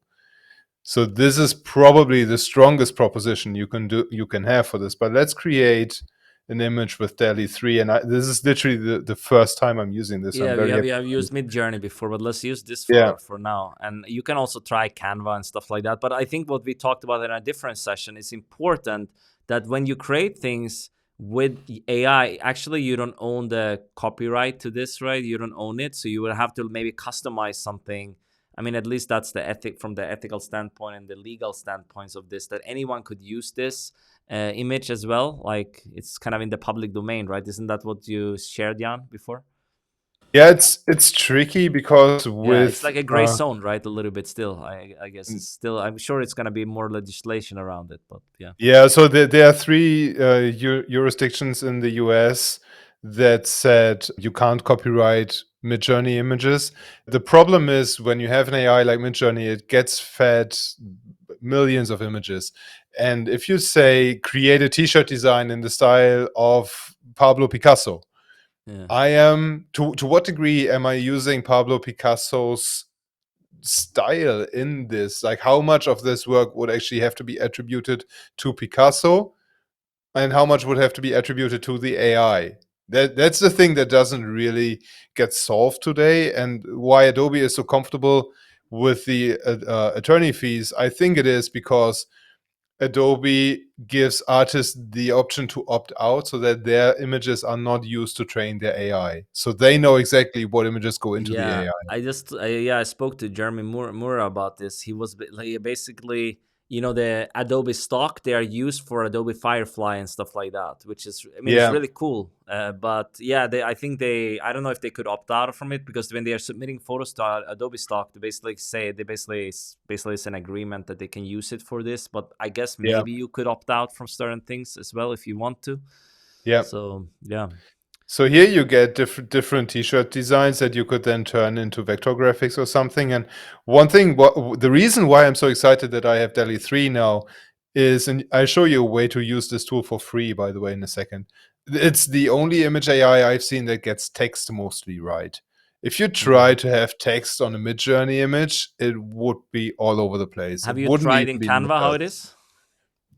So this is probably the strongest proposition you can have for this. But let's create an image with DALL-E 3, and this is literally the first time I'm using this. So I'm Yeah, very happy. we have used Midjourney before, but let's use this Yeah, for now. And you can also try Canva and stuff like that. But I think what we talked about in a different session is important that when you create things with AI, actually you don't own the copyright to this, right? You don't own it, so you will have to maybe customize something. I mean, at least that's the ethic from the ethical standpoint and the legal standpoints of this, that anyone could use this image as well. Like it's kind of in the public domain, right? Isn't that what you shared, Jan, before? Yeah, it's tricky because Yeah, it's with like a gray zone, right? A little bit still. I guess it's still. I'm sure it's gonna be more legislation around it, but yeah. yeah, so there are three jurisdictions in the US that said you can't copyright Midjourney images. The problem is when you have an AI like Midjourney, it gets fed millions of images. And if you say create a t-shirt design in the style of Pablo Picasso, Yeah. I am to what degree am I using Pablo Picasso's style in this? Like how much of this work would actually have to be attributed to Picasso and how much would have to be attributed to the AI? That's the thing that doesn't really get solved today, and why Adobe is so comfortable with the attorney fees. I think it is because Adobe gives artists the option to opt out so that their images are not used to train their AI. So they know exactly what images go into the Yeah, AI. I spoke to Jeremy Moore about this. He was like basically, the Adobe stock they are used for Adobe Firefly and stuff like that, which is, I mean, it's Yeah, really cool. But yeah, I think I don't know if they could opt out from it because when they are submitting photos to Adobe stock, they basically it's an agreement that they can use it for this. But I guess yeah, maybe you could opt out from certain things as well if you want to. yeah. So yeah. So here you get different t-shirt designs that you could then turn into vector graphics or something. And one thing, the reason why I'm so excited that I have DALL-E 3 now is, and I'll show you a way to use this tool for free, by the way, in a second. It's the only image AI I've seen that gets text mostly right. If you try Mhm. to have text on a Midjourney image, it would be all over the place. It Have you wouldn't tried even in be in the Canva how it first. is?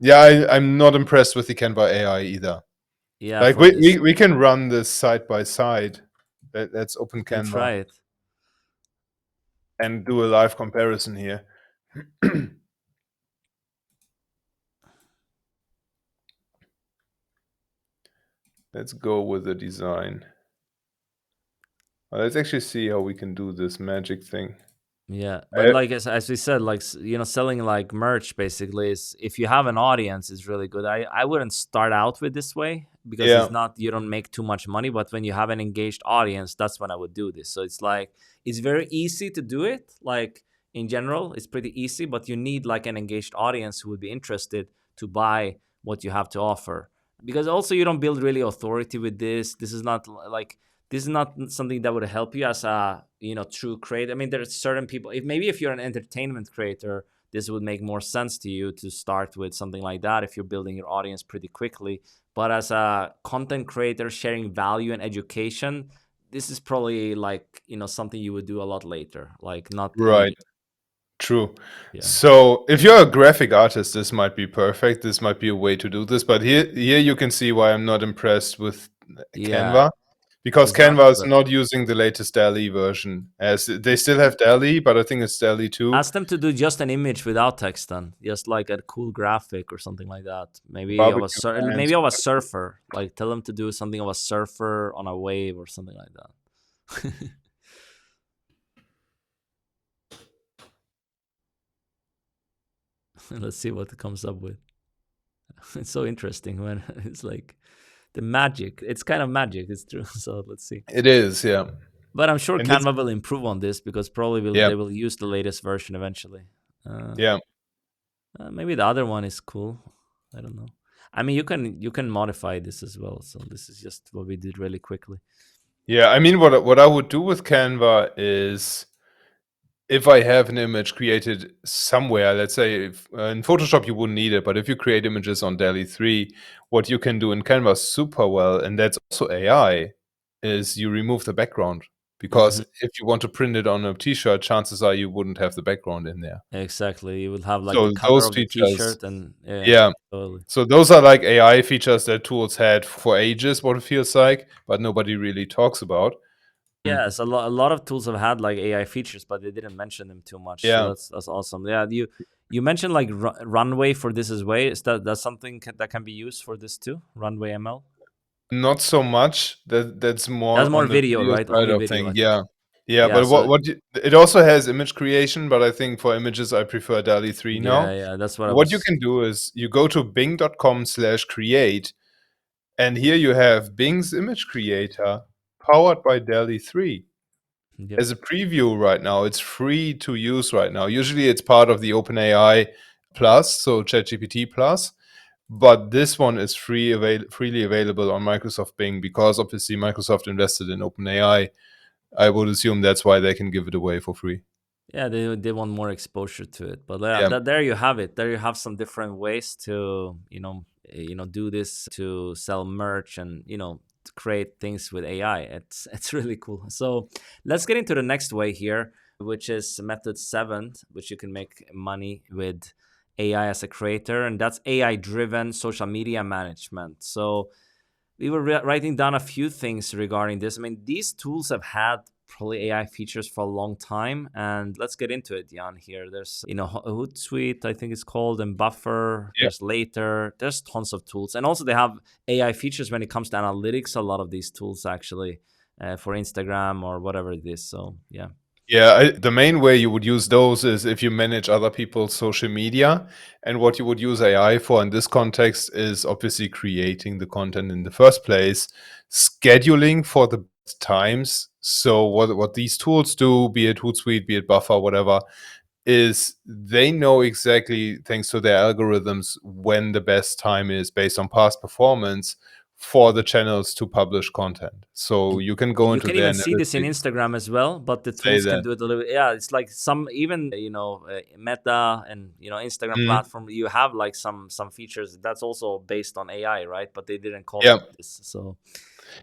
Yeah, I'm not impressed with the Canva AI either. Yeah, Like for this. we can run this side by side. Let's open You can Canva try it. and do a live comparison here. Let's go with the design. Let's actually see how we can do this magic thing. Yeah, but I, like as we said, like selling like merch basically is if you have an audience is really good. I wouldn't start out with this way because yeah, it's not you don't make too much money. But when you have an engaged audience, that's when I would do this. So it's like it's very easy to do it. Like in general, it's pretty easy, but you need like an engaged audience who would be interested to buy what you have to offer. Because also you don't build really authority with this. This is not something that would help you as a true creator. I mean, there's certain people. If you're an entertainment creator, this would make more sense to you to start with something like that if you're building your audience pretty quickly. But as a content creator sharing value and education, this is probably like something you would do a lot later. Like not right. immediate. True. Yeah. So if you're a graphic artist, this might be perfect. This might be a way to do this. But here you can see why I'm not impressed with Yeah. Canva, because It's not Canva is the not using the latest DALL-E version. As they still have DALL-E, but I think it's DALL-E 2. Ask them to do just an image without text then, just like a cool graphic or something like that. Barbecue Maybe hands. of a surfer. Like tell them to do something of a surfer on a wave or something like that. Let's see what it comes up with. It's so interesting when it's like the magic. It's kind of magic. It's true. So let's see. It is, yeah. But I'm sure And this, Canva will improve on this because probably yeah, they will use the latest version eventually. Uh, yeah. Maybe the other one is cool. I don't know. I mean, you can modify this as well. So this is just what we did really quickly. Yeah, I mean, what I would do with Canva is if I have an image created somewhere, let's say in Photoshop you wouldn't need it, but if you create images on DALL-E 3, what you can do in Canva super well, and that's also AI, is you remove the background. Because Hmm. if you want to print it on a t-shirt, chances are you wouldn't have the background in there. Exactly. You will have like the So color those of the features, T-shirt, and yeah, yeah. totally. So those are like AI features that tools had for ages, what it feels like, but nobody really talks about. Mm, Yes, a lot of tools have had like AI features, but they didn't mention them too much. So yeah. that's awesome. Yeah, you mentioned like Runway for this as well. Is that's something that can be used for this too? Runway ML. Not so much. That's That's more more on the video, video right? side Only of video, I things. think. Yeah. Yeah, Yeah. but So it also has image creation, but I think for images I prefer DALL-E 3 yeah, now. yeah. That's what I What you was. can do is you go to bing.com/create, and here you have Bing's image creator. powered by DALL-E 3 Yep. as a preview right now. It's free to use right now. Usually it's part of the OpenAI Plus, so ChatGPT Plus, but this one is freely available on Microsoft Bing because obviously Microsoft invested in OpenAI. I would assume that's why they can give it away for free. Yeah, they want more exposure to it. But Yeah. there you have it. There you have some different ways to do this, to sell merch and to create things with AI. It's really cool. So let's get into the next way here, which is method 7, which you can make money with AI as a creator, and that's AI driven social media management. So we were writing down a few things regarding this. I mean, these tools have had probably AI features for a long time, and let's get into it, Jan. Here, there's Hootsuite, I think it's called, and Buffer. Yeah. There's Later. There's tons of tools, and also they have AI features when it comes to analytics. A lot of these tools actually for Instagram or whatever it is. So yeah. Yeah, the main way you would use those is if you manage other people's social media. And what you would use AI for in this context is obviously creating the content in the first place, scheduling for the best times. So what these tools do, be it Hootsuite, be it Buffer, whatever, is they know exactly, thanks to their algorithms, when the best time is based on past performance for the channels to publish content. So And you can go you into can their even see this in analytics, Instagram as well, but the say tools can that. do it a little bit. Yeah, it's like some even Meta and Instagram Mhm. platform. You have like some features that's also based on AI, right? But they didn't call Yeah. it this. So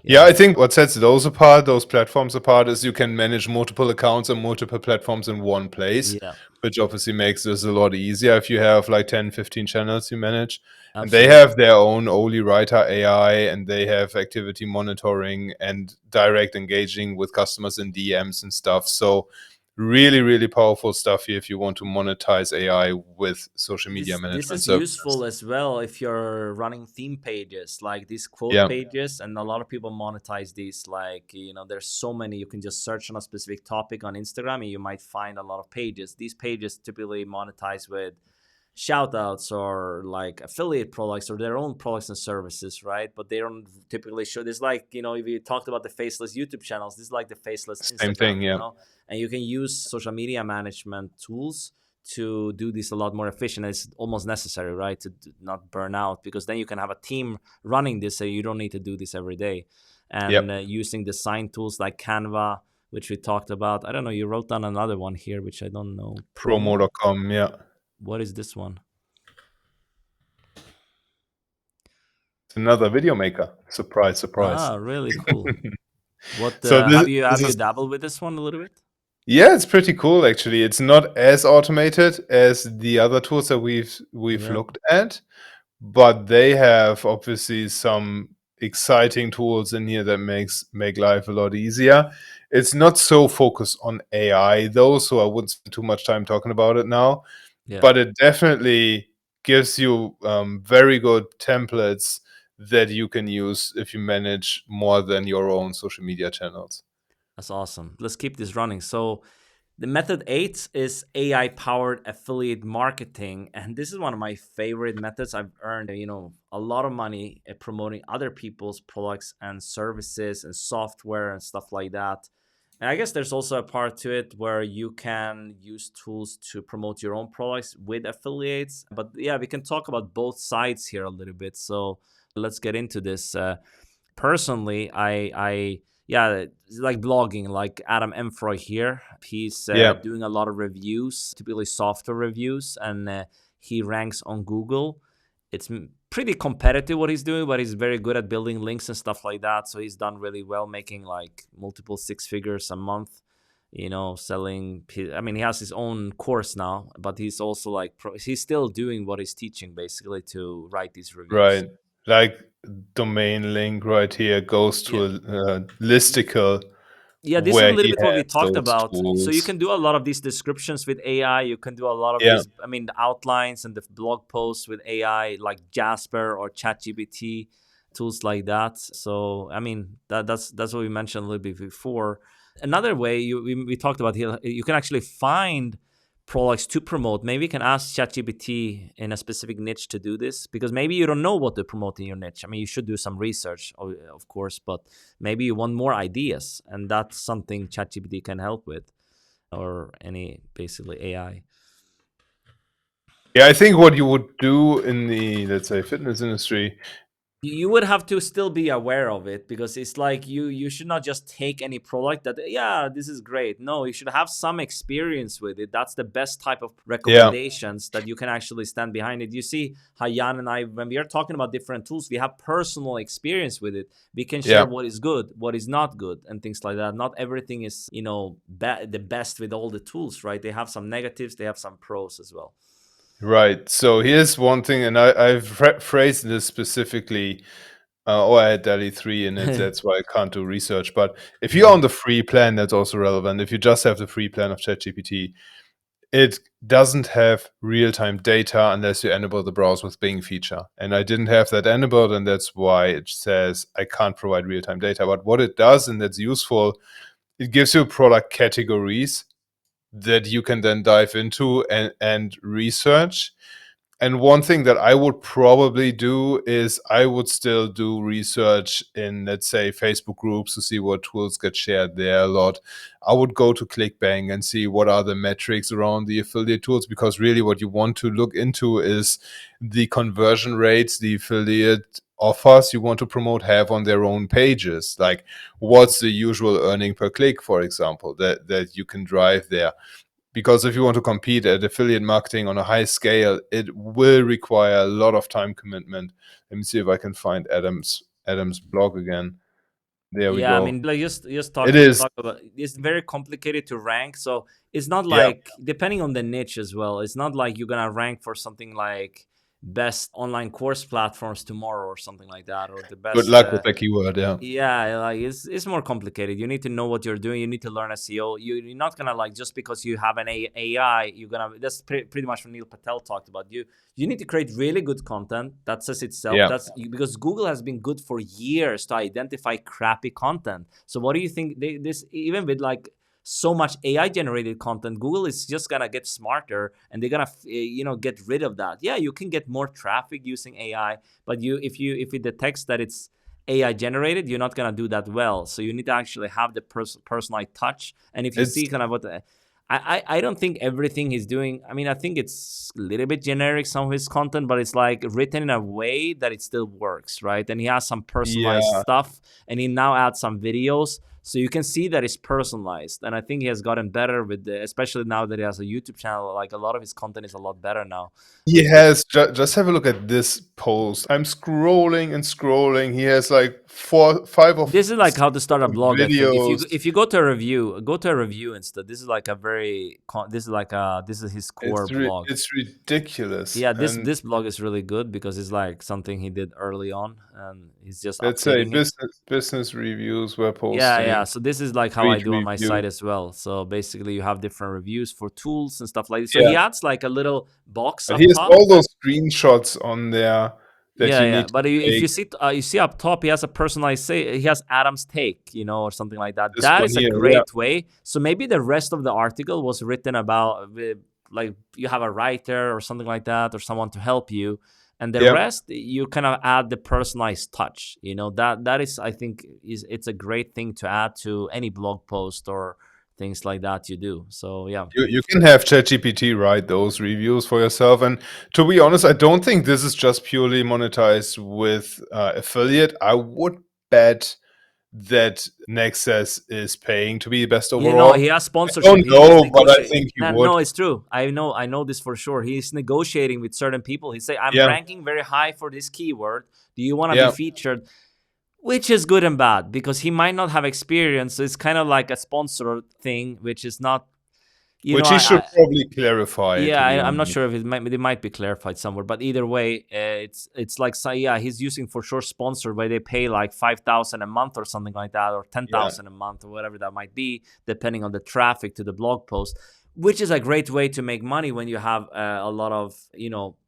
Yeah, yeah, I think what sets those apart, those platforms apart, is you can manage multiple accounts and multiple platforms in one place, yeah, which obviously makes this a lot easier if you have like 10, 15 channels you manage. And they absolutely. have their own Oli Writer AI, and they have activity monitoring and direct engaging with customers in DMs and stuff. So really, really powerful stuff here if you want to monetize AI with social media This management is useful services. as well if you're running theme pages, like these quote Yeah. pages, and a lot of people monetize these. Like there's so many. You can just search on a specific topic on Instagram, and you might find a lot of pages. These pages typically monetize with shout outs or like affiliate products or their own products and services, right? But they don't typically show this. Like if you talked about the faceless YouTube channels, this is like the faceless Same thing. Instagram, Yeah. and you can use social media management tools to do this a lot more efficient. It's almost necessary, right, to not burn out, because then you can have a team running this, so you don't need to do this every day. And Yep. using design tools like Canva, which we talked about. I don't know, you wrote down another one here, which I don't know. Promo. Promo.com. Yeah. What is this one? It's another video maker. Surprise, surprise. Ah, really cool. What So have this you this is dabbled with this one a little bit? yeah, it's pretty cool actually. It's not as automated as the other tools that we've Yep. looked at, but they have obviously some exciting tools in here that make life a lot easier. It's not so focused on AI though, so I wouldn't spend too much time talking about it now. Yeah, But it definitely gives you very good templates that you can use if you manage more than your own social media channels. that's awesome. Let's keep this running. So the method 8 is AI powered affiliate marketing. And this is one of my favorite methods. I've earned, a lot of money at promoting other people's products and services and software and stuff like that. And I guess there's also a part to it where you can use tools to promote your own products with affiliates. But yeah, we can talk about both sides here a little bit. So let's get into this. Personally, I yeah, it's like blogging, like Adam Emfroy here. He's Yeah, doing a lot of reviews, typically software reviews, and he ranks on Google. It's pretty competitive what he's doing, but he's very good at building links and stuff like that. So he's done really well, making like multiple six figures a month. Selling. I mean, he has his own course now, but he's also like he's still doing what he's teaching basically to write these reviews. right. Like domain link right here goes Yeah. to a listicle Yeah, this is a where little he bit what we has talked those about. So you tools. can do a lot of these descriptions with AI. You can do a lot of Yeah, these, I mean, the outlines and the blog posts with AI, like Jasper or ChatGPT, tools like that. So I mean, that's what we mentioned a little bit before. Another way we talked about here, you can actually find products to promote, maybe you can ask ChatGPT in a specific niche to do this, because maybe you don't know what to promote in your niche. I mean, you should do some research, of course, but maybe you want more ideas, and that's something ChatGPT can help with, or any basically AI. Yeah, I think what you would do in the, let's say, fitness industry. You would have to still be aware of it, because it's like you should not just take any product that, yeah, this is great. No, you should have some experience with it. That's the best type of Yeah, recommendations, that you can actually stand behind it. You see how Jan and I, when we are talking about different tools, we have personal experience with it. We can share yeah, what is good, what is not good, and things like that. Not everything is, the best with all the tools, right? They have some negatives, they have some pros as well. right. So here's one thing, and I've phrased this specifically. I had DALI 3 in it, that's why I can't do research. But if you're on the free plan, that's also relevant. If you just have the free plan of ChatGPT, it doesn't have real-time data unless you enable the browse with Bing feature. And I didn't have that enabled, and that's why it says I can't provide real-time data. But what it does, and that's useful, it gives you product categories that you can then dive into and research. And one thing that I would probably do is I would still do research in, let's say, Facebook groups to see what tools get shared there a lot. I would go to ClickBank and see what are the metrics around the affiliate tools, because really what you want to look into is the conversion rates the affiliate offers you want to promote have on their own pages. Like, what's the usual earning per click, for example, that you can drive there. Because if you want to compete at affiliate marketing on a high scale, it will require a lot of time commitment. Let me see if I can find Adam's blog again. There we Yeah, I go. mean, like, just It is, talk about, it's very complicated to rank. So it's not yeah. like, depending on the niche as well, it's not like you're gonna rank for something like best online course platforms tomorrow or something like that, or the Good best. luck with the keyword. Yeah. Yeah, like, it's more complicated. You need to know what you're doing. You need to learn SEO. You're not gonna, like, just because you have an AI, you're gonna. That's pretty much what Neil Patel talked about. You need to create really good content that says itself. Yeah. Because Google has been good for years to identify crappy content. So what do you think? This, even with like so much AI generated content, Google is just gonna get smarter, and they're gonna get rid of that. Yeah, you can get more traffic using AI, but if it detects that it's AI generated, you're not gonna do that well. So you need to actually have the personalized touch. And if you It's see kind of what I don't think everything he's doing. I mean, I think it's a little bit generic, some of his content, but it's like written in a way that it still works, right? And he has some personalized yeah. stuff, and he now adds some videos, so you can see that it's personalized. And I think he has gotten better with especially now that he has a YouTube channel. Like, a lot of his content is a lot better now. He has just have a look at this post. I'm scrolling and scrolling. He has like 5 or 6 This is like how to start a blog. I think videos. if you go to a review instead. This is like a very this is his core blog. It's ridiculous. Yeah, And this blog is really good, because it's like something he did early on, and he's just let's say updating it. business reviews we're Yeah, yeah. posting, So this is like how I street do on my review. site as well. So basically, you have different reviews for tools and stuff like this. So Yeah. he adds like a little box But up he has top. all those screenshots on there that Yeah, you yeah. need to But if take. you see up top, he has a personalized say. He has Adam's take, or something like that. This That one is a here, yeah. great way. So maybe the rest of the article was written about, like, you have a writer or something like that, or someone to help you, and the Yeah. rest you kind of add the personalized touch. That is, I think, it's a great thing to add to any blog post or things like that you do. So yeah. You can have ChatGPT write those reviews for yourself. And to be honest, I don't think this is just purely monetized with affiliate. I would bet that Nexus is paying to be best overall. He has I don't sponsorship. He's just know, but I negotiating. think you No, would. no, it's true. I know this for sure. He's negotiating with certain people. He say, "I'm Yeah. ranking very high for this keyword. Do you want to be Yeah. featured?" Which is good and bad, because he might not have experience. So it's kind of like a sponsor thing, which is not. Which he should I probably clarify, Yeah, to be I'm not honest. sure if it might be clarified somewhere, but either way, it's like, so yeah, he's using for sure sponsor, where they pay like 5,000 a month or something like that, or ten Yeah. thousand a month, or whatever that might be, depending on the traffic to the blog post, which is a great way to make money when you have a lot of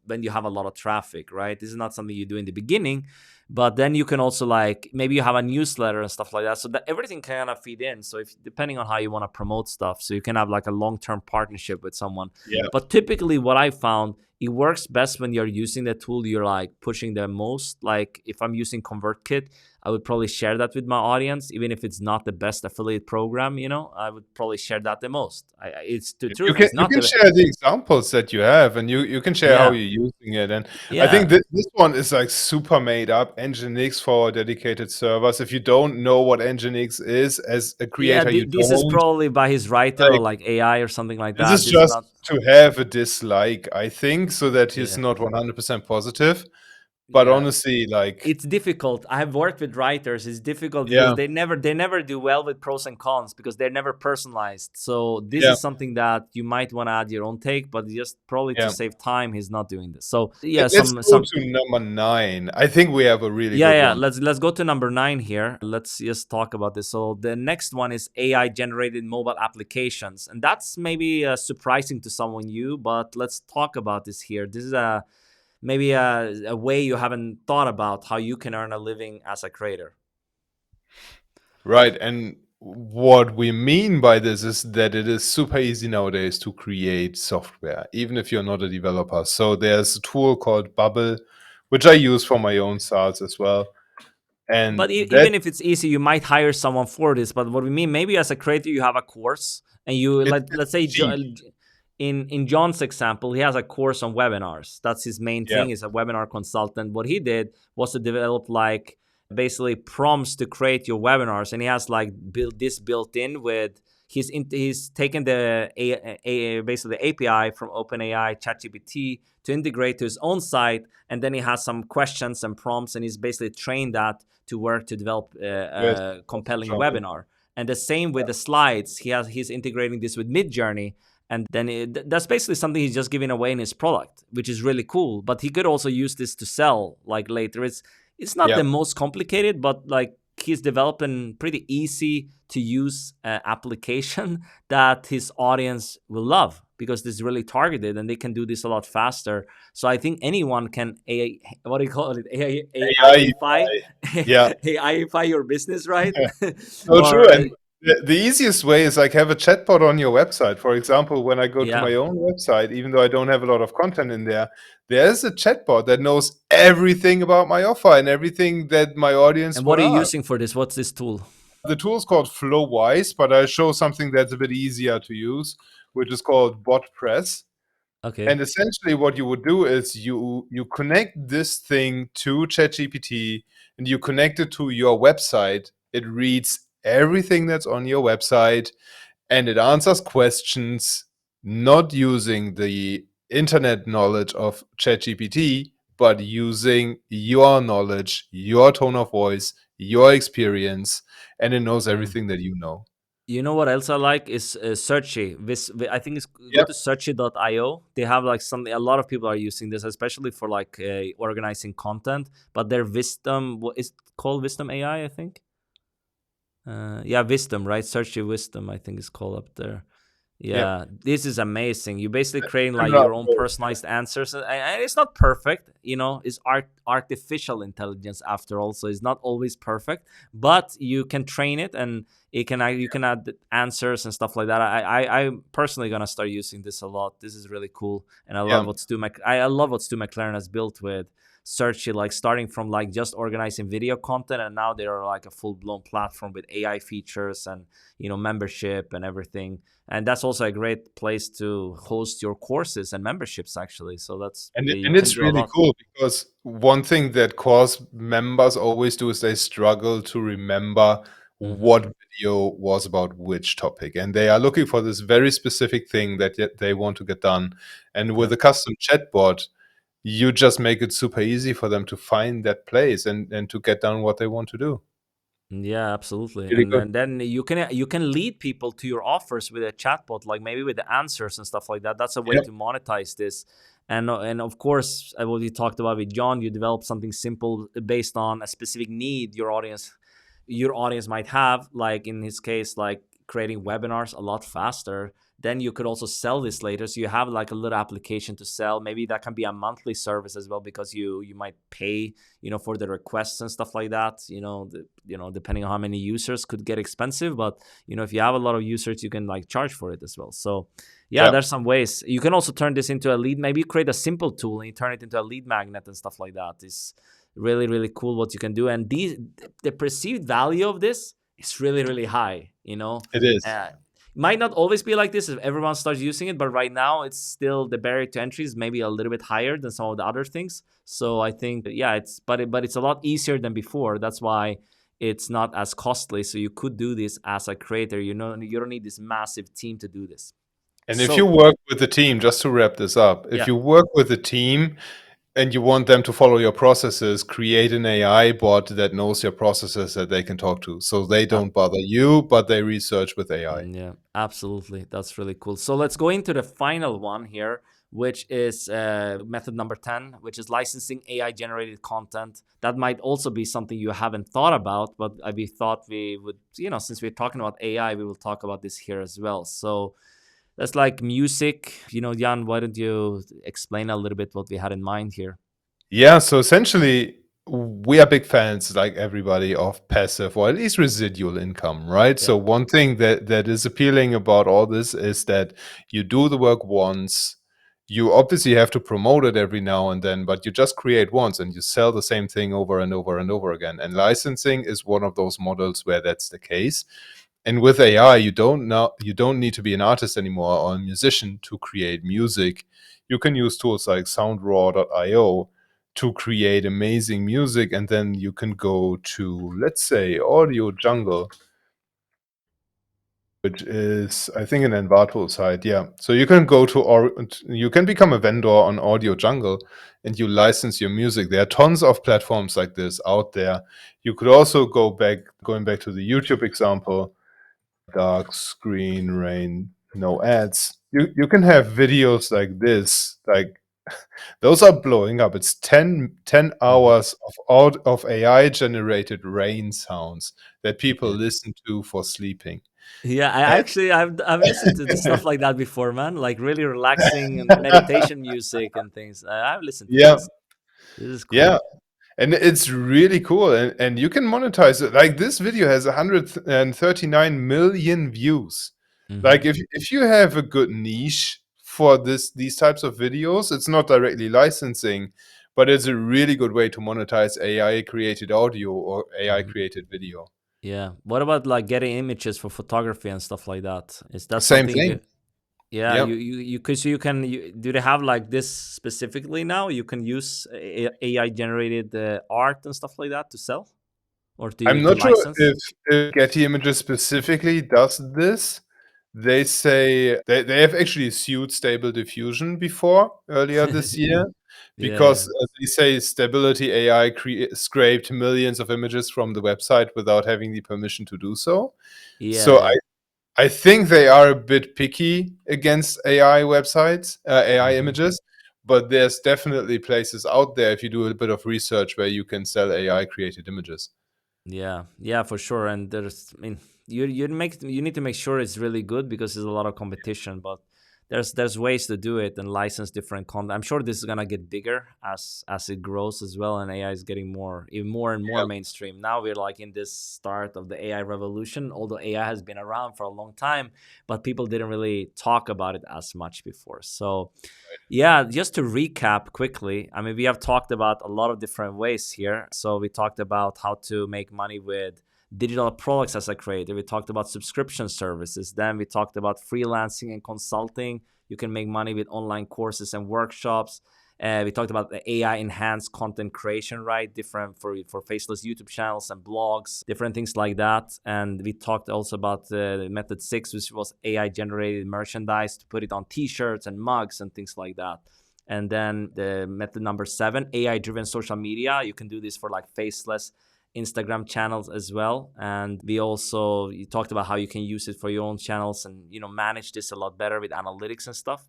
when you have a lot of traffic, right? This is not something you do in the beginning, but then you can also like maybe you have a newsletter and stuff like that, so that everything kind of feed in. So if depending on how you want to promote stuff, so you can have like a long-term partnership with someone. Yeah. But typically what I found, it works best when you're using the tool you're like pushing the most. Like if I'm using ConvertKit, I would probably share that with my audience, even if it's not the best affiliate program. I would probably share that the most. It's the You truth. can It's you not can the share the examples that you have, and you can share how yeah, you're using it. And I think yeah. this one is like super made up. Nginx for dedicated servers. If you don't know what Nginx is as a Yeah, creator, you this is don't probably by his writer or like. like AI or something like This that. is This is just not. to have a dislike, I think, so that he's Yeah, not 100% positive. But yeah. honestly, like, It's difficult. I have worked with writers. It's difficult because yeah, they never do well with pros and cons because they're never personalized. So this yeah, is something that you might want to add your own take, but just probably to yeah. save time, he's not doing this. So yeah, Let's some go some to number 9. I think we have a really yeah, good yeah. one. Let's go to number 9 here. Let's just talk about this. So the next one is AI generated mobile applications, and that's maybe surprising to someone new. But let's talk about this here. This is maybe a way you haven't thought about how you can earn a living as a creator. Right. And what we mean by this is that it is super easy nowadays to create software, even if you're not a developer. So there's a tool called Bubble, which I use for my own SaaS as well. And But that even if it's easy, you might hire someone for this. But what we mean, maybe as a creator, you have a course, and you it's let's say cheap. in John's example, he has a course on webinars. That's his main Yeah. thing. He's a webinar consultant. What he did was to develop like basically prompts to create your webinars, and he has like built in with. He's taken basically the API from OpenAI, ChatGPT to integrate to his own site, and then he has some questions and prompts, and he's basically trained that to work to develop Yes. a Also compelling John. webinar. And the same with the slides. He's integrating this with Midjourney, and then that's basically something he's just giving away in his product, which is really cool. But he could also use this to sell like later. It's not Yeah. the most complicated, but like he's developing pretty easy to use application that his audience will love because this is really targeted and they can do this a lot faster. So I think anyone can what do you call it? AI. AIify Yeah. AIify your business, right? So true. or And the easiest way is like have a chatbot on your website. For example, when I go to yeah. my own website, even though I don't have a lot of content in there, there's a chatbot that knows everything about my offer and everything that my audience And would what are you ask. using for this? What's this tool? The tool is called Flowwise, but I show something that's a bit easier to use, which is called BotPress. Okay. And essentially, what you would do is you connect this thing to ChatGPT and you connect it to your website. It reads everything that's on your website and it answers questions not using the internet knowledge of ChatGPT, but using your knowledge, your tone of voice, your experience, and it knows Mm. everything that you know. You know what else I like is Searchy. I think it's go Yep. to searchy.io. They have like something. A lot of people are using this, especially for like organizing content. But their Wisdom, what is it called, Wisdom AI, I think. Yeah, Wisdom, right? Searchy Wisdom, I think is called up there. Yep. Yeah, this is amazing. You're basically creating like Similar your own approach. personalized answers, and it's not perfect. It's artificial intelligence after all, so it's not always perfect. But you can train it, and you can add answers and stuff like that. I'm personally gonna start using this a lot. This is really cool, and Yeah. I love what Stu McLaren has built with Search It, like starting from like just organizing video content, and now they are like a full blown platform with AI features and membership and everything. And that's also a great place to host your courses and memberships, actually. So you And can it's do a really lot. cool because one thing that course members always do is they struggle to remember Hmm. what video was about which topic. And they are looking for this very specific thing that they want to get done. And with Yep. a custom chatbot, you just make it super easy for them to find that place and to get done what they want to do. Yeah, absolutely. Really And good. then you can lead people to your offers with a chatbot, like maybe with the answers and stuff like that. That's a way Yeah. to monetize this. And of course, what you talked about with John, you develop something simple based on a specific need your audience might have. Like in his case, like creating webinars a lot faster. Then you could also sell this later. So you have like a little application to sell. Maybe that can be a monthly service as well, because you might pay, for the requests and stuff like that. Depending on how many users, could get expensive. But if you have a lot of users, you can like charge for it as well. So yeah, Yeah. there's some ways. You can also turn this into a lead. Maybe create a simple tool and you turn it into a lead magnet and stuff like that. Is really, really cool what you can do. And the perceived value of this is really, really high. It is. Might not always be like this if everyone starts using it, but right now it's still, the barrier to entry is maybe a little bit higher than some of the other things. So I think, yeah, but it's a lot easier than before. That's why it's not as costly. So you could do this as a creator. You don't need this massive team to do this. And if you So work with the team, just to wrap this up, if yeah, you work with a team and you want them to follow your processes, create an AI bot that knows your processes that they can talk to. So they don't bother you, but they research with AI. yeah, absolutely. That's really cool. So let's go into the final one here, which is method number 10, which is licensing AI generated content. That might also be something you haven't thought about, but we thought we would, since we're talking about AI, we will talk about this here as well. So that's like music. Jan, why don't you explain a little bit what we had in mind here? Yeah, so essentially, we are big fans, like everybody, of passive or at least residual income, right? Yeah. So one thing that is appealing about all this is that you do the work once. You obviously have to promote it every now and then, but you just create once and you sell the same thing over and over and over again. And licensing is one of those models where that's the case. And with AI, you don't need to be an artist anymore or a musician to create music. You can use tools like soundraw.io to create amazing music, and then you can go to, let's say, Audio Jungle, which is, I think, an Envato site. Yeah, so you can go to, or you can become a vendor on Audio Jungle, and you license your music. There are tons of platforms like this out there. You could also going back to the YouTube example, dark screen, rain, no ads. You can have videos like this, like those are blowing up. It's 10 Mhm. hours of AI generated rain sounds that people Yeah. listen to for sleeping. Yeah, I And actually I've listened to the stuff like that before, man. Like really relaxing and meditation music and things. I've listened to yeah, this. This is yeah. cool. And it's really cool. And you can monetize it. Like this video has 139 million views. Hmm. Like if you have a good niche for these types of videos, it's not directly licensing, but it's a really good way to monetize AI created audio or AI Hmm. created video. Yeah. What about like getting images for photography and stuff like that? Is that Same something you thing. can? Yeah, Yep. you could, so you can. Do they have like this specifically now? You can use AI generated art and stuff like that to sell or I'm to not sure license. if Getty Images specifically does this. They say they have actually sued Stable Diffusion before earlier this year Yeah, because yeah, they say Stability AI scraped millions of images from the website without having the permission to do so. yeah, So yeah. I think they are a bit picky against AI websites, AI Hmm. images, but there's definitely places out there if you do a bit of research where you can sell AI created images. Yeah, yeah, for sure. And there's, I mean, you need to make sure it's really good because there's a lot of competition. But there's ways to do it and license different content. I'm sure this is gonna get bigger as it grows as well, and AI is getting even more and more Yeah. mainstream. Now we're like in this start of the AI revolution. Although AI has been around for a long time, but people didn't really talk about it as much before. So yeah, just to recap quickly, I mean, we have talked about a lot of different ways here. So we talked about how to make money with digital products as a creator. We talked about subscription services. Then we talked about freelancing and consulting. You can make money with online courses and workshops. We talked about the AI enhanced content creation, right? Different for faceless YouTube channels and blogs, different things like that. And we talked also about the method 6, which was AI generated merchandise to put it on t-shirts and mugs and things like that. And then the method number 7, AI driven social media. You can do this for like faceless Instagram channels as well. And you talked about how you can use it for your own channels and manage this a lot better with analytics and stuff.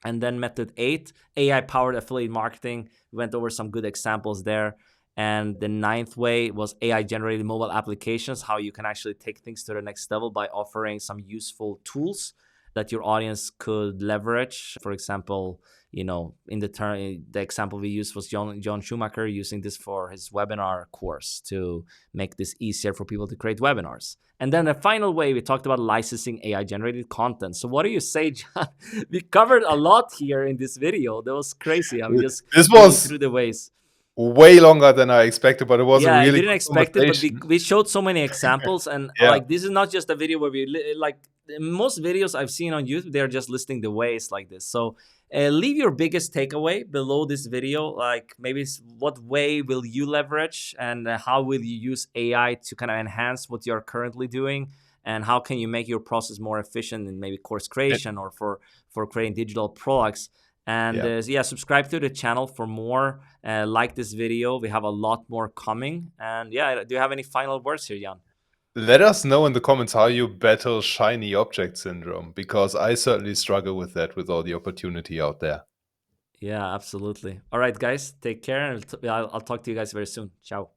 And then method 8, AI powered affiliate marketing. We went over some good examples there. And the ninth way was AI generated mobile applications, how you can actually take things to the next level by offering some useful tools that your audience could leverage. For example, in the example we used was John Schumacher using this for his webinar course to make this easier for people to create webinars. And then the final way, we talked about licensing AI generated content. So what do you say, John? We covered a lot here in this video. That was crazy. I'm just This going was through the ways. way longer than I expected, but it was a Yeah, I really didn't good expect it, but we, conversation. we showed so many examples, and Yeah, like this is not just a video where like most videos I've seen on YouTube, they're just listing the ways like this. So leave your biggest takeaway below this video, like maybe what way will you leverage, and how will you use AI to kind of enhance what you're currently doing, and how can you make your process more efficient in maybe course it, creation or for creating digital products. And yeah. yeah, subscribe to the channel for more. Like this video. We have a lot more coming. And yeah, do you have any final words here, Jan? Let us know in the comments how you battle shiny object syndrome, because I certainly struggle with that with all the opportunity out there. Yeah, absolutely. All right, guys, take care. And I'll talk to you guys very soon. Ciao.